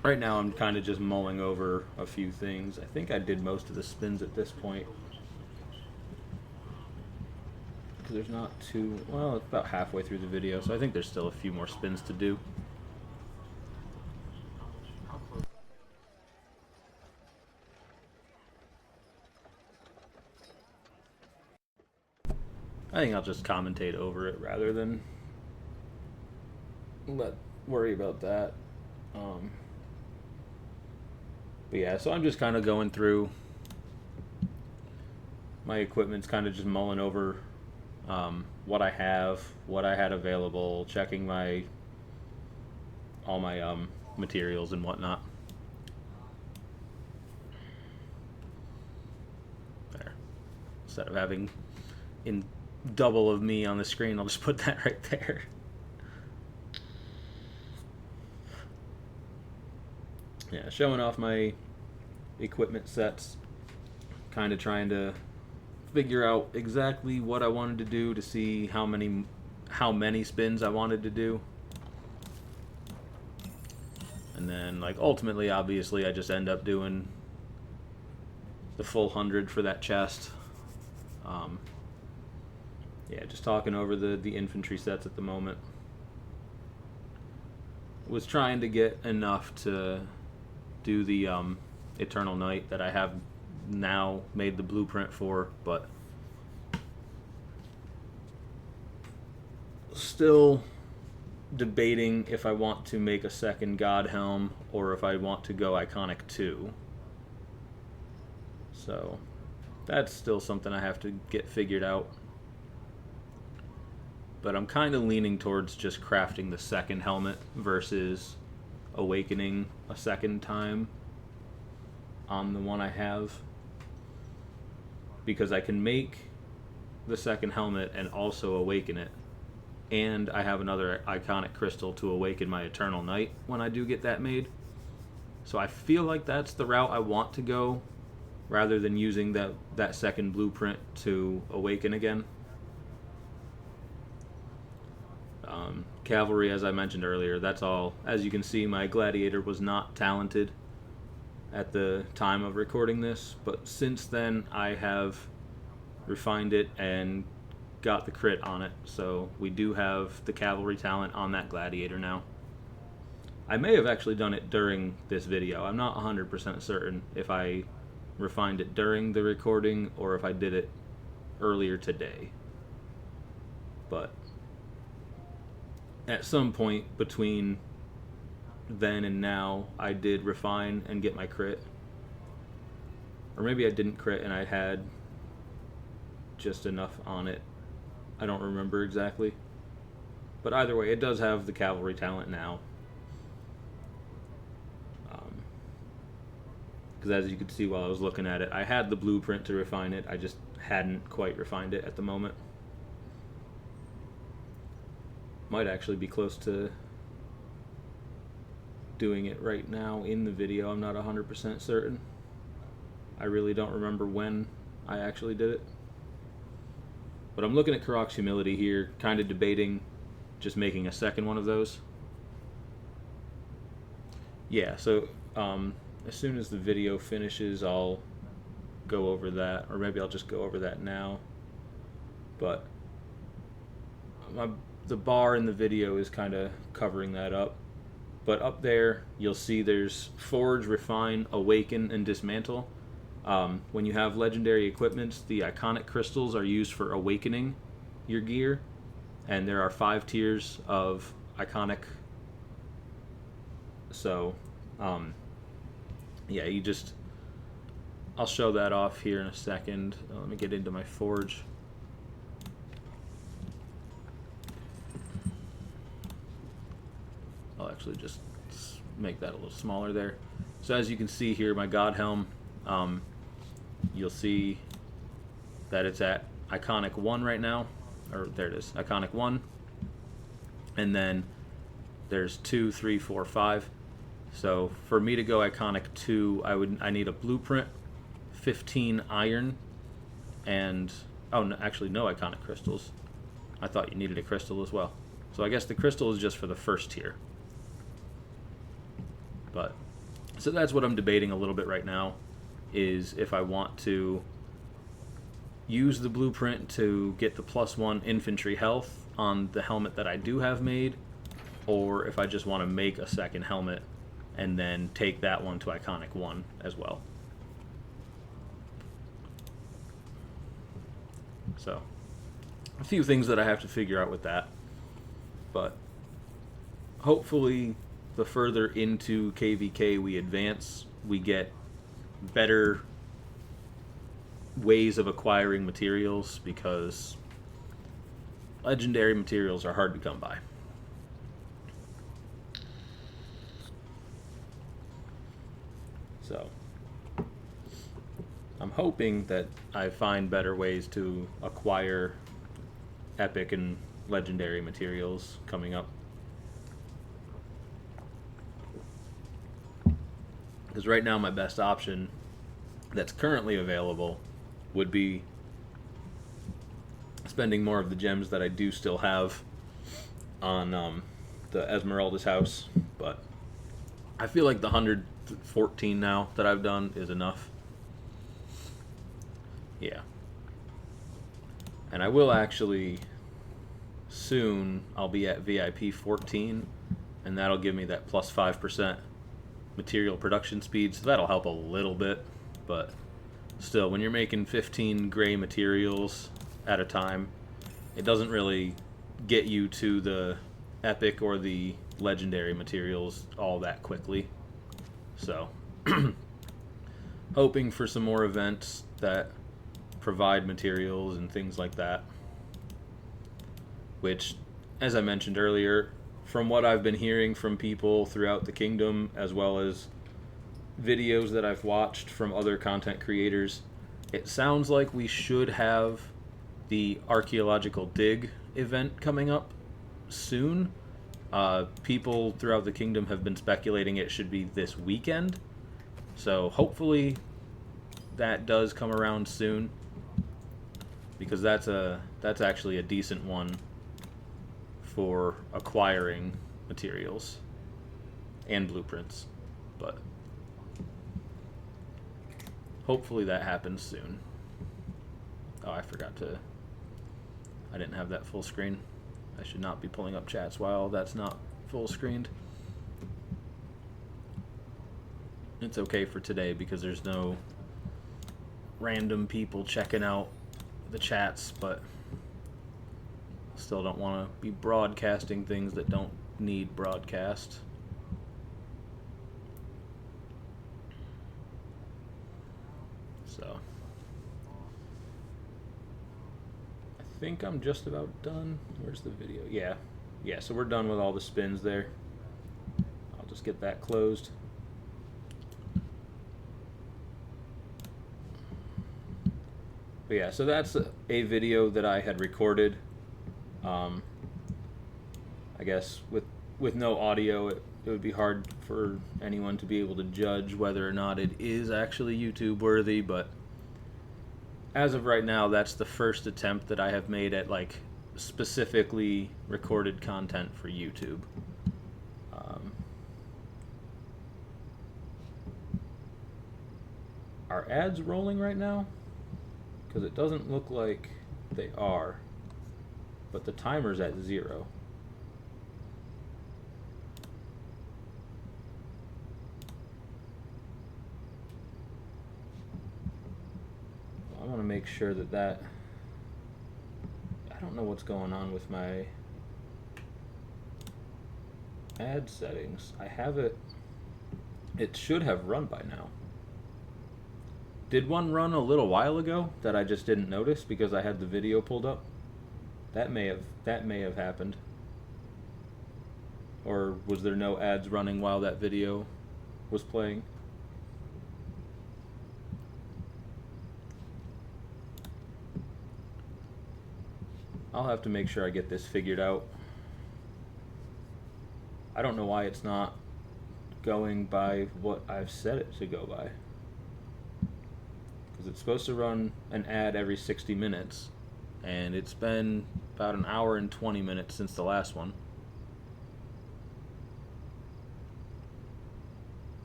Right now I'm kind of just mulling over a few things. I think I did most of the spins at this point. Because there's not too... Well, it's about halfway through the video, so I think there's still a few more spins to do. I think I'll just commentate over it rather than worry about that. But yeah, so I'm just kind of going through my equipment's kind of just mulling over what I have, what I had available, checking all my materials and whatnot. There. Instead of having in double of me on the screen, I'll just put that right there. Yeah, showing off my equipment sets, kind of trying to figure out exactly what I wanted to do to see how many spins I wanted to do. And then, like, ultimately, obviously, I just end up doing the full 100 for that chest. Yeah, just talking over the infantry sets at the moment. Was trying to get enough to do the Eternal Night that I have now made the blueprint for, but still debating if I want to make a second God Helm or if I want to go Iconic 2. So that's still something I have to get figured out. But I'm kind of leaning towards just crafting the second helmet versus awakening a second time on the one I have, because I can make the second helmet and also awaken it, and I have another iconic crystal to awaken my Eternal Night when I do get that made. So I feel like that's the route I want to go, rather than using that second blueprint to awaken again. Cavalry, as I mentioned earlier, that's all. As you can see, my gladiator was not talented at the time of recording this, but since then I have refined it and got the crit on it, so we do have the cavalry talent on that gladiator now. I may have actually done it during this video. I'm not 100% certain if I refined it during the recording or if I did it earlier today, but at some point between then and now I did refine and get my crit. Or maybe I didn't crit and I had just enough on it. I don't remember exactly. But either way, it does have the cavalry talent now. Because as you could see while I was looking at it, I had the blueprint to refine it. I just hadn't quite refined it at the moment. Might actually be close to doing it right now in the video. I'm not 100% certain. I really don't remember when I actually did it. But I'm looking at Karok's Humility here, kind of debating just making a second one of those. Yeah, so as soon as the video finishes, I'll go over that, or maybe I'll just go over that now. But the bar in the video is kind of covering that up. But up there, you'll see there's Forge, Refine, Awaken, and Dismantle. When you have legendary equipments, the iconic crystals are used for awakening your gear. And there are 5 tiers of iconic. So, yeah, I'll show that off here in a second. Let me get into my Forge. I'll actually just make that a little smaller there. So as you can see here, my God helm, you'll see that it's at Iconic 1 right now. Or there it is, Iconic 1. And then there's 2, 3, 4, 5. So for me to go Iconic 2, I need a blueprint, 15 iron, and actually no Iconic crystals. I thought you needed a crystal as well. So I guess the crystal is just for the first tier. But so that's what I'm debating a little bit right now, is if I want to use the blueprint to get the +1 infantry health on the helmet that I do have made, or if I just want to make a second helmet and then take that one to Iconic 1 as well. So, a few things that I have to figure out with that. But hopefully the further into KVK we advance, we get better ways of acquiring materials, because legendary materials are hard to come by. So I'm hoping that I find better ways to acquire epic and legendary materials coming up. Because right now my best option that's currently available would be spending more of the gems that I do still have on the Esmeralda's house, but I feel like the 114 now that I've done is enough. Yeah. And I will actually soon, I'll be at VIP 14, and that'll give me that plus 5% material production speed, so that'll help a little bit, but still, when you're making 15 gray materials at a time, it doesn't really get you to the epic or the legendary materials all that quickly. So hoping for some more events that provide materials and things like that, which, as I mentioned earlier, from what I've been hearing from people throughout the kingdom, as well as videos that I've watched from other content creators, it sounds like we should have the archaeological dig event coming up soon. People throughout the kingdom have been speculating it should be this weekend, so hopefully that does come around soon, because that's actually a decent one for acquiring materials and blueprints. But hopefully that happens soon. Oh, I didn't have that full screen. I should not be pulling up chats while that's not full screened. It's okay for today because there's no random people checking out the chats, but still don't want to be broadcasting things that don't need broadcast. So I think I'm just about done. Where's the video? Yeah, so we're done with all the spins there. I'll just get that closed. But yeah, so that's a video that I had recorded. I guess with no audio, it would be hard for anyone to be able to judge whether or not it is actually YouTube worthy, but as of right now, that's the first attempt that I have made at like specifically recorded content for YouTube. Are ads rolling right now? Because it doesn't look like they are, but the timer's at 0. I want to make sure that I don't know what's going on with my ad settings. I have it should have run by now. Did one run a little while ago that I just didn't notice because I had the video pulled up? That may have happened. Or was there no ads running while that video was playing? I'll have to make sure I get this figured out. I don't know why it's not going by what I've set it to go by. Because it's supposed to run an ad every 60 minutes. And it's been about an hour and 20 minutes since the last one.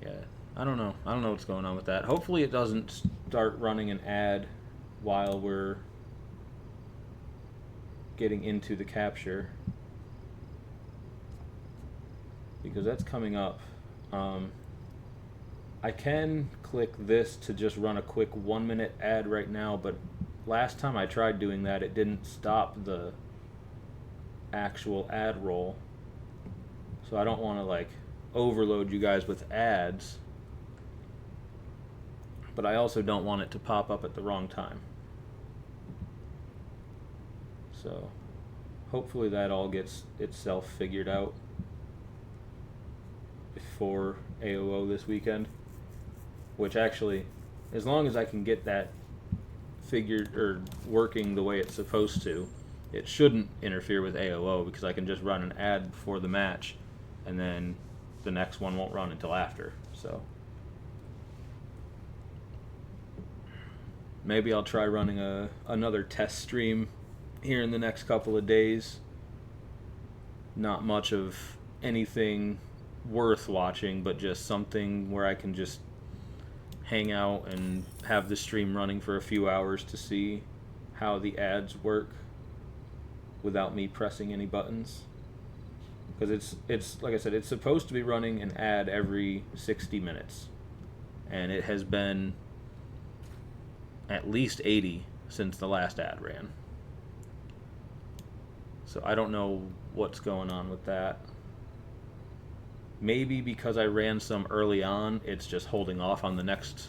Yeah, I don't know. I don't know what's going on with that. Hopefully it doesn't start running an ad while we're getting into the capture, because that's coming up. I can click this to just run a quick 1-minute ad right now, but last time I tried doing that, it didn't stop the actual ad roll. So I don't want to like overload you guys with ads, but I also don't want it to pop up at the wrong time. So hopefully that all gets itself figured out before AOO this weekend. Which actually, as long as I can get that figured or working the way it's supposed to, it shouldn't interfere with AOO, because I can just run an ad before the match and then the next one won't run until after. So maybe I'll try running another test stream here in the next couple of days. Not much of anything worth watching, but just something where I can just hang out and have the stream running for a few hours to see how the ads work without me pressing any buttons. Because it's like I said, it's supposed to be running an ad every 60 minutes. And it has been at least 80 since the last ad ran. So I don't know what's going on with that. Maybe because I ran some early on, it's just holding off on the next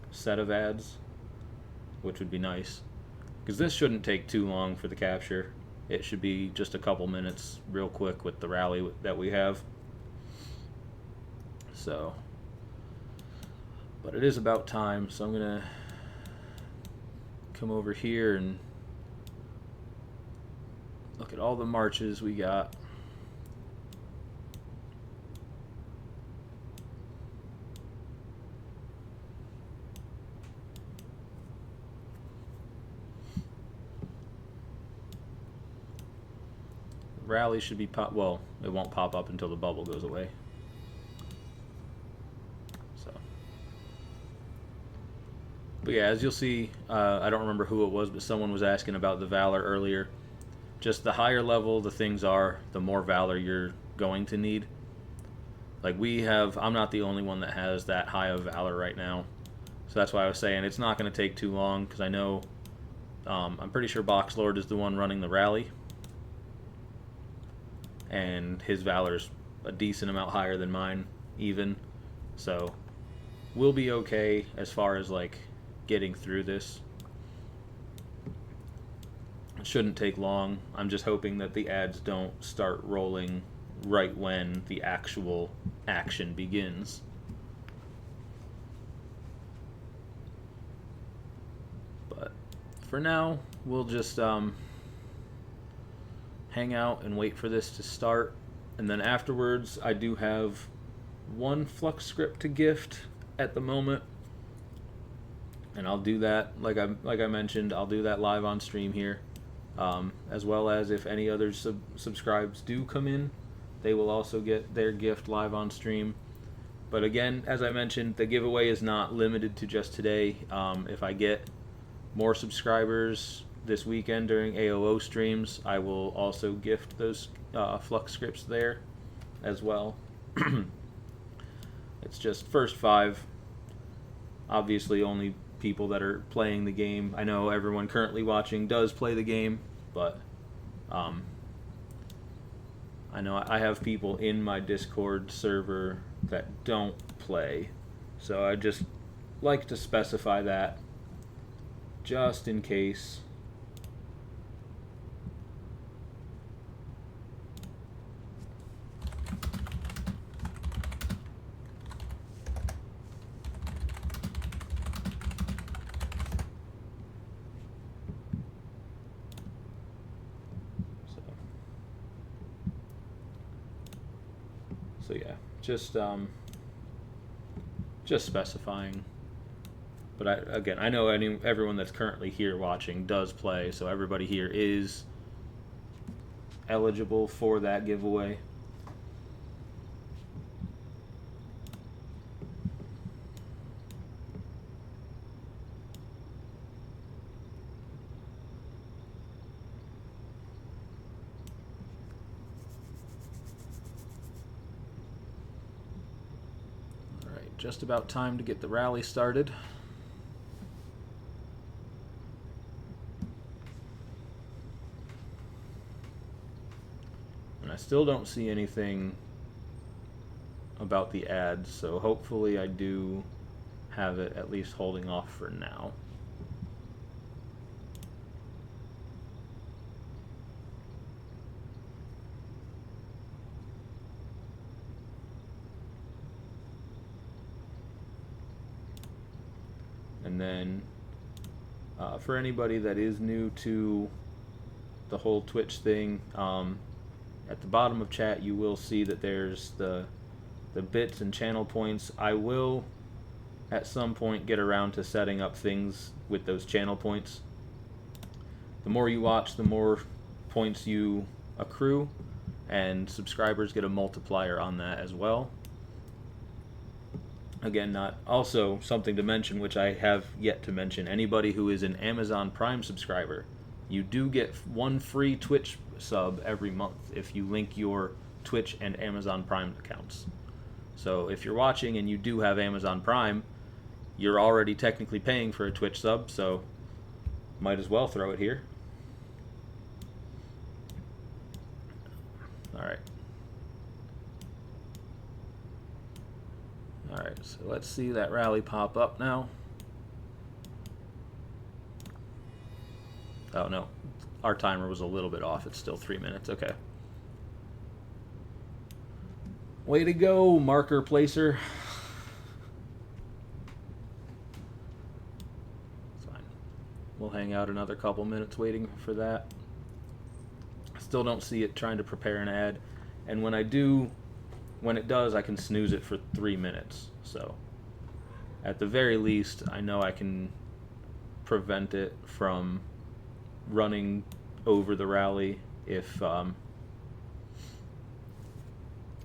set of ads, which would be nice. Because this shouldn't take too long for the capture. It should be just a couple minutes real quick with the rally that we have. So, but it is about time, so I'm going to come over here and look at all the marches we got. Rally should be well, it won't pop up until the bubble goes away. So, but yeah, as you'll see, I don't remember who it was, but someone was asking about the Valor earlier. Just the higher level the things are, the more Valor you're going to need. Like I'm not the only one that has that high of Valor right now. So that's why I was saying it's not going to take too long, because I know, I'm pretty sure Boxlord is the one running the rally. And his Valor's a decent amount higher than mine, even. So we'll be okay as far as like getting through this. It shouldn't take long. I'm just hoping that the ads don't start rolling right when the actual action begins. But for now, we'll just hang out and wait for this to start, and then afterwards I do have one Flux script to gift at the moment, and I'll do that like I mentioned. I'll do that live on stream here, as well as if any other subscribes do come in, they will also get their gift live on stream. But again, as I mentioned, the giveaway is not limited to just today. If I get more subscribers this weekend during AOO streams, I will also gift those Flux scripts there as well. It's just first 5. Obviously only people that are playing the game. I know everyone currently watching does play the game, but I know I have people in my Discord server that don't play, so I just like to specify that just in case. So yeah, just specifying. But again, I know everyone that's currently here watching does play, so everybody here is eligible for that giveaway. Alright, just about time to get the rally started. And I still don't see anything about the ads, so hopefully I do have it at least holding off for now. And then for anybody that is new to the whole Twitch thing, at the bottom of chat you will see that there's the bits and channel points. I will at some point get around to setting up things with those channel points. The more you watch, the more points you accrue, and subscribers get a multiplier on that as well. Again, not also something to mention, which I have yet to mention, anybody who is an Amazon Prime subscriber, you do get one free Twitch sub every month if you link your Twitch and Amazon Prime accounts. So if you're watching and you do have Amazon Prime, you're already technically paying for a Twitch sub, so might as well throw it here. Alright. Alright, so let's see that rally pop up now. Oh no, our timer was a little bit off. It's still 3 minutes. Okay. Way to go, marker placer. It's fine. We'll hang out another couple minutes waiting for that. Still don't see it trying to prepare an ad. And when it does, I can snooze it for 3 minutes. So at the very least, I know I can prevent it from running over the rally if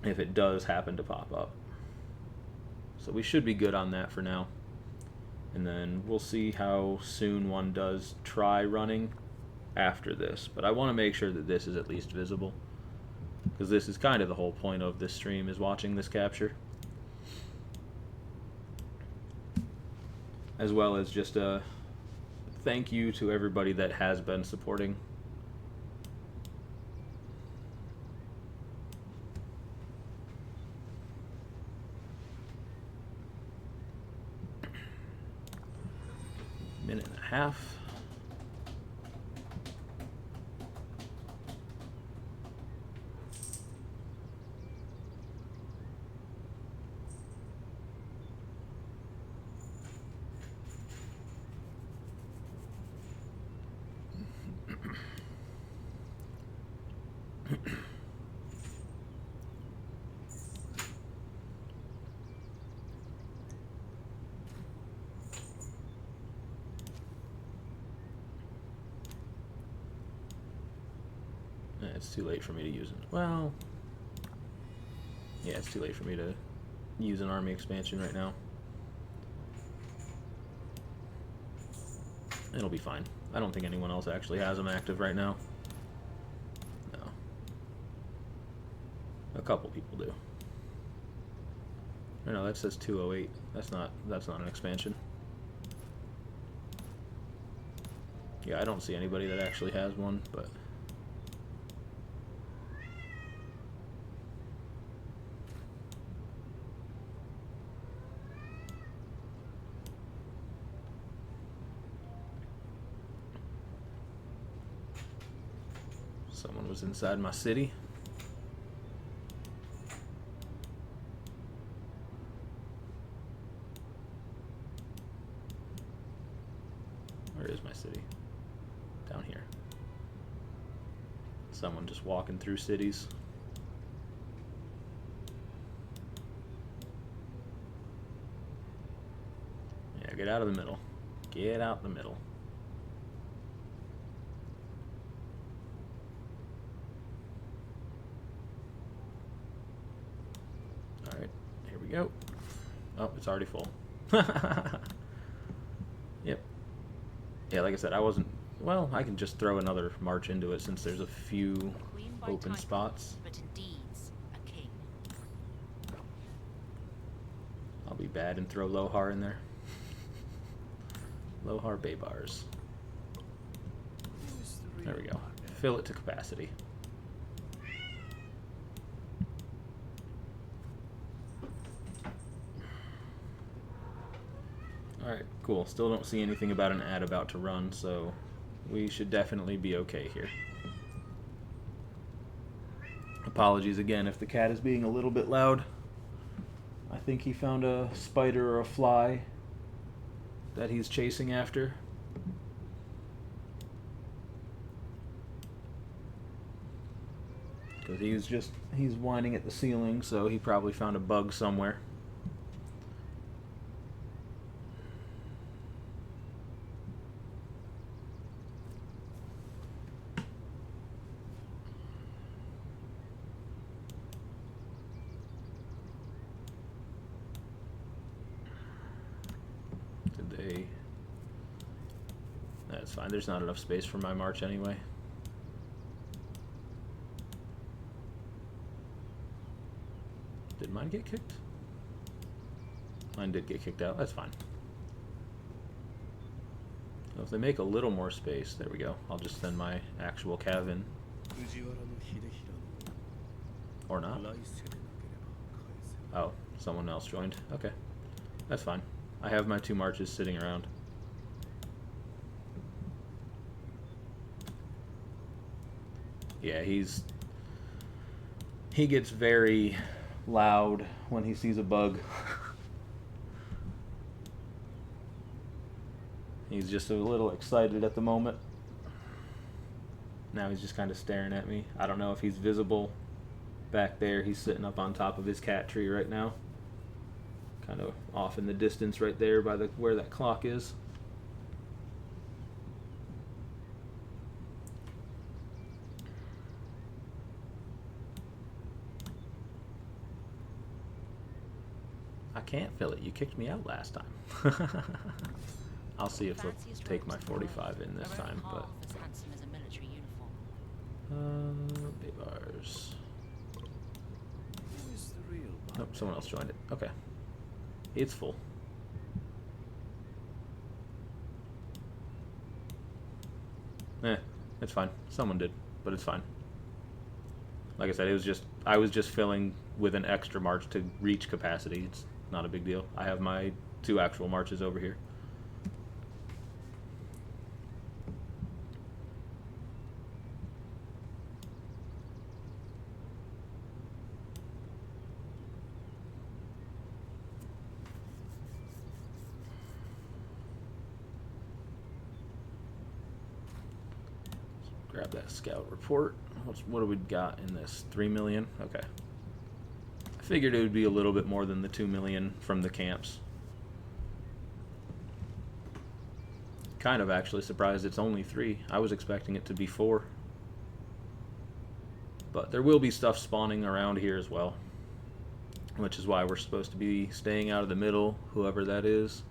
it does happen to pop up. So we should be good on that for now. And then we'll see how soon one does try running after this. But I want to make sure that this is at least visible, because this is kind of the whole point of this stream, is watching this capture. As well as just a thank you to everybody that has been supporting. Minute and a half. It's too late for me to use it. Well, yeah, it's too late for me to use an army expansion right now. It'll be fine. I don't think anyone else actually has them active right now. No. A couple people do. No, that says 208. That's not an expansion. Yeah, I don't see anybody that actually has one, but someone was inside my city. Where is my city? Down here. Someone just walking through cities. get out of the middle. Get out the middle. Alright, here we go. Oh, it's already full. Yep. Yeah, like I said, I wasn't... Well, I can just throw another march into it since there's a few open spots. But indeed's a king. I'll be bad and throw Lohar in there. Lohar Baybars. There we go. Fill it to capacity. Alright, cool. Still don't see anything about an ad about to run, so we should definitely be okay here. Apologies again if the cat is being a little bit loud. I think he found a spider or a fly that he's chasing after. Because he's whining at the ceiling, so he probably found a bug somewhere. That's fine. There's not enough space for my march anyway. Did mine get kicked? Mine did get kicked out. That's fine. So if they make a little more space, there we go. I'll just send my actual cav in. Or not. Oh, someone else joined. Okay. That's fine. I have my 2 marches sitting around. Yeah, he gets very loud when he sees a bug. He's just a little excited at the moment. Now he's just kind of staring at me. I don't know if he's visible back there. He's sitting up on top of his cat tree right now. Kind of off in the distance right there by where that clock is. I can't fill it. You kicked me out last time. I'll see if they'll take my 45 in this time, but... Baybars. Nope, someone else joined it. Okay. It's full. It's fine. Someone did, but it's fine. Like I said, I was just filling with an extra march to reach capacity. It's not a big deal. I have my 2 actual marches over here. Grab that scout report. What do we got in this? 3 million? Okay. I figured it would be a little bit more than the 2 million from the camps. Kind of actually surprised it's only 3. I was expecting it to be 4. But there will be stuff spawning around here as well, which is why we're supposed to be staying out of the middle, whoever that is.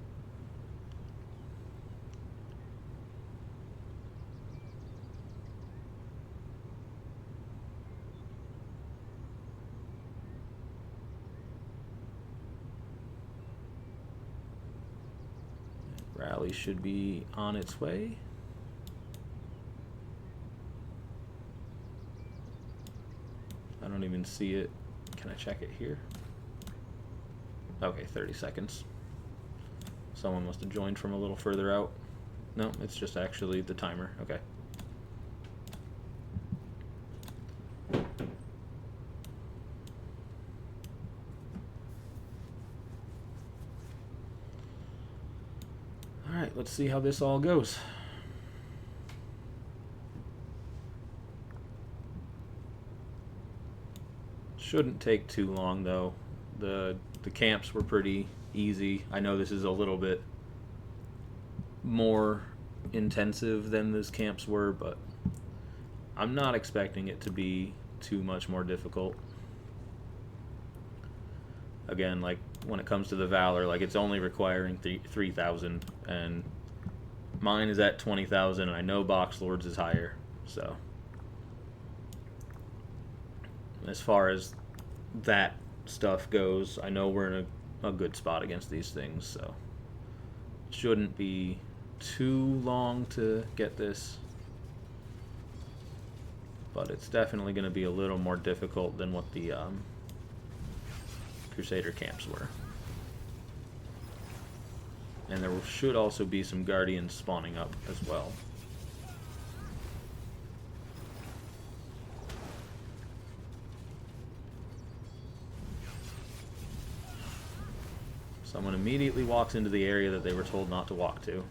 Rally should be on its way. I don't even see it. Can I check it here? Okay, 30 seconds. Someone must have joined from a little further out. No, it's just actually the timer. Okay. Alright, let's see how this all goes. Shouldn't take too long though. The camps were pretty easy. I know this is a little bit more intensive than those camps were, but I'm not expecting it to be too much more difficult. Again, like when it comes to the Valor, like it's only requiring 3,000, and mine is at 20,000, and I know Box Lords is higher. So as far as that stuff goes, I know we're in a good spot against these things, so shouldn't be too long to get this. But it's definitely going to be a little more difficult than what the Crusader camps were. And there should also be some Guardians spawning up as well. Someone immediately walks into the area that they were told not to walk to.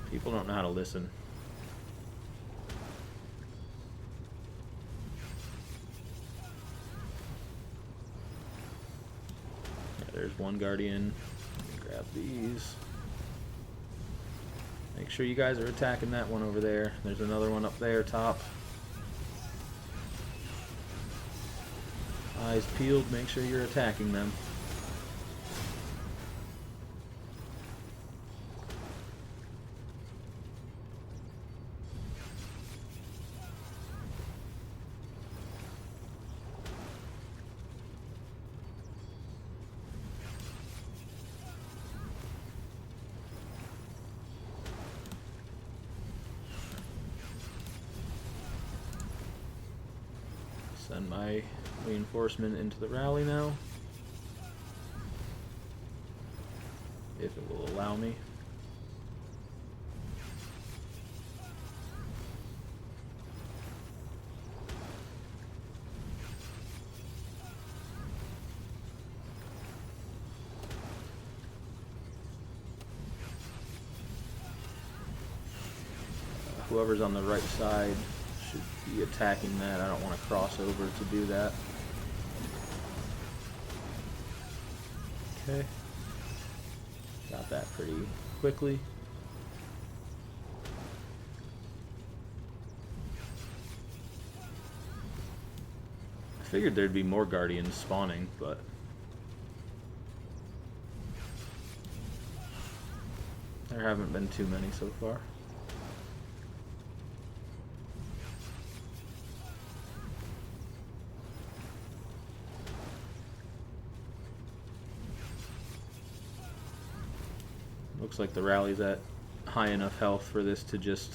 People don't know how to listen. There's one Guardian. Grab these. Make sure you guys are attacking that one over there. There's another one up there, top. Eyes peeled, make sure you're attacking them. Send my reinforcement into the rally now, if it will allow me. Whoever's on the right side should be attacking that. I don't want to cross over to do that. Okay. Got that pretty quickly. I figured there'd be more Guardians spawning, but there haven't been too many so far. Looks like the rally's at high enough health for this to just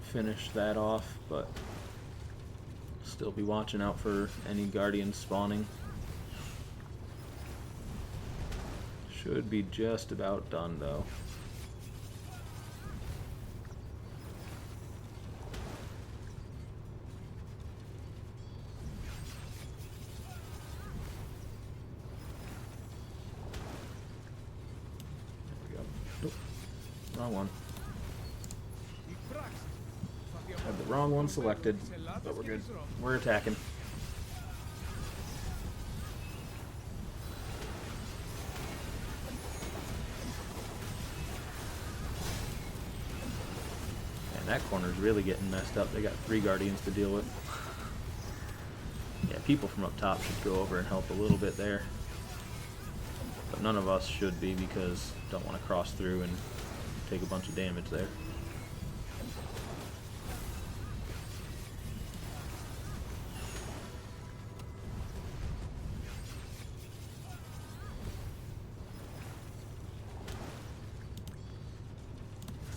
finish that off, but still be watching out for any Guardians spawning. Should be just about done though. Wrong one. Had the wrong one selected, but we're good. We're attacking. And that corner's really getting messed up. They got 3 Guardians to deal with. Yeah, people from up top should go over and help a little bit there. But none of us should be, because don't want to cross through and take a bunch of damage there.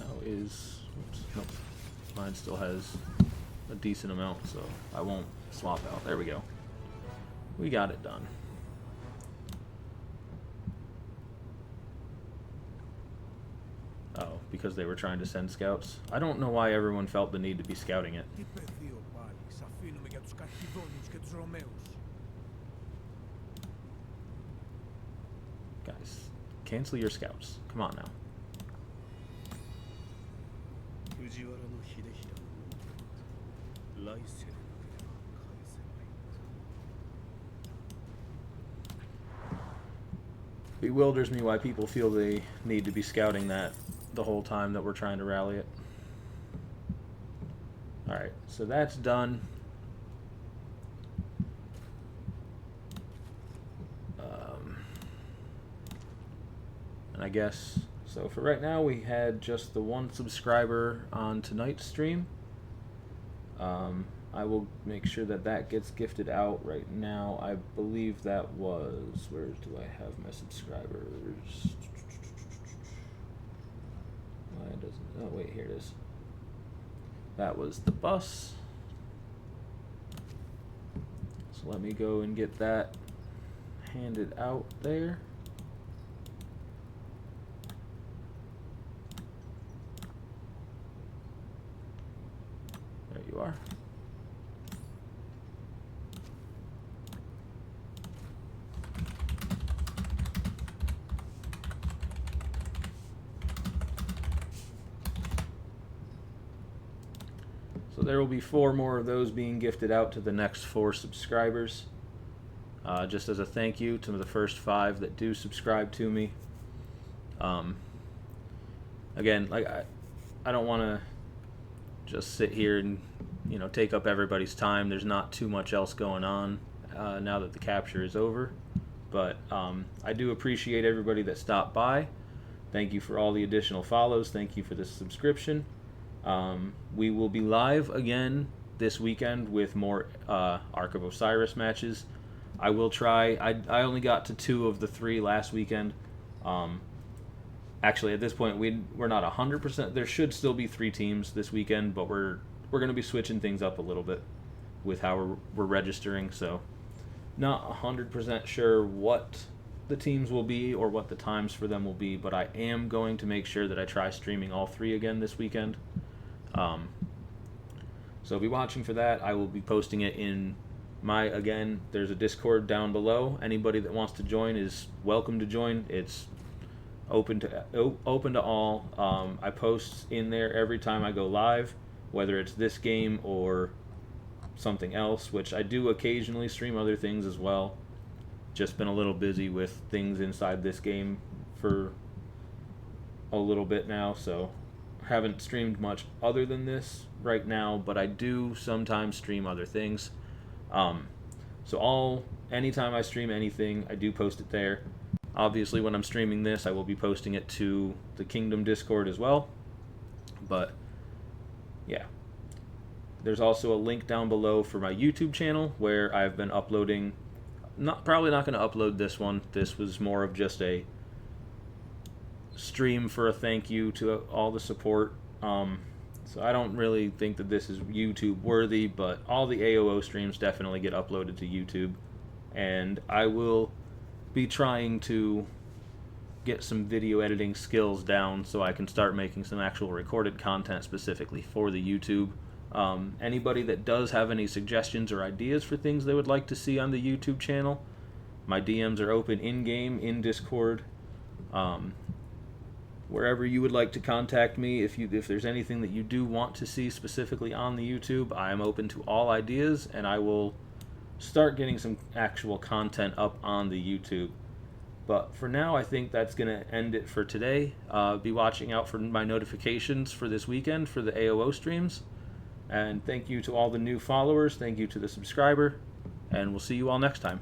How is... Oops, nope. Mine still has a decent amount, so I won't swap out. There we go. We got it done. Oh, because they were trying to send scouts? I don't know why everyone felt the need to be scouting it. Guys, cancel your scouts. Come on now. bewilders me why people feel they need to be scouting that the whole time that we're trying to rally it. Alright, so that's done. And I guess, so for right now we had just the one subscriber on tonight's stream. I will make sure that that gets gifted out right now. I believe that was, where do I have my subscribers? Why doesn't, oh wait, here it is. That was the bus. So let me go and get that handed out there. There you are. So there will be 4 more of those being gifted out to the next 4 subscribers. Just as a thank you to the first 5 that do subscribe to me. Again, like I don't want to just sit here and take up everybody's time. There's not too much else going on now that the capture is over. But I do appreciate everybody that stopped by. Thank you for all the additional follows. Thank you for the subscription. We will be live again this weekend with more Ark of Osiris matches. I will try. I only got to 2 of the 3 last weekend. Actually, at this point, we're not 100%. There should still be 3 teams this weekend, but we're going to be switching things up a little bit with how we're registering. So, not 100% sure what the teams will be or what the times for them will be, but I am going to make sure that I try streaming all 3 again this weekend. So be watching for that. I will be posting it in again, there's a Discord down below. Anybody that wants to join is welcome to join. It's open to all. I post in there every time I go live, whether it's this game or something else, which I do occasionally stream other things as well. Just been a little busy with things inside this game for a little bit now, so haven't streamed much other than this right now, but I do sometimes stream other things. So anytime I stream anything, I do post it there. Obviously, when I'm streaming this, I will be posting it to the Kingdom Discord as well. But yeah, there's also a link down below for my YouTube channel where I've been uploading. Probably not going to upload this one. This was more of just a stream for a thank you to all the support. So I don't really think that this is YouTube worthy, but all the AOO streams definitely get uploaded to YouTube, and I will be trying to get some video editing skills down so I can start making some actual recorded content specifically for the YouTube. Anybody that does have any suggestions or ideas for things they would like to see on the YouTube channel, my DMs are open in-game, in Discord. Wherever you would like to contact me, if there's anything that you do want to see specifically on the YouTube, I am open to all ideas, and I will start getting some actual content up on the YouTube. But for now, I think that's going to end it for today. Be watching out for my notifications for this weekend for the AOO streams. And thank you to all the new followers. Thank you to the subscriber. And we'll see you all next time.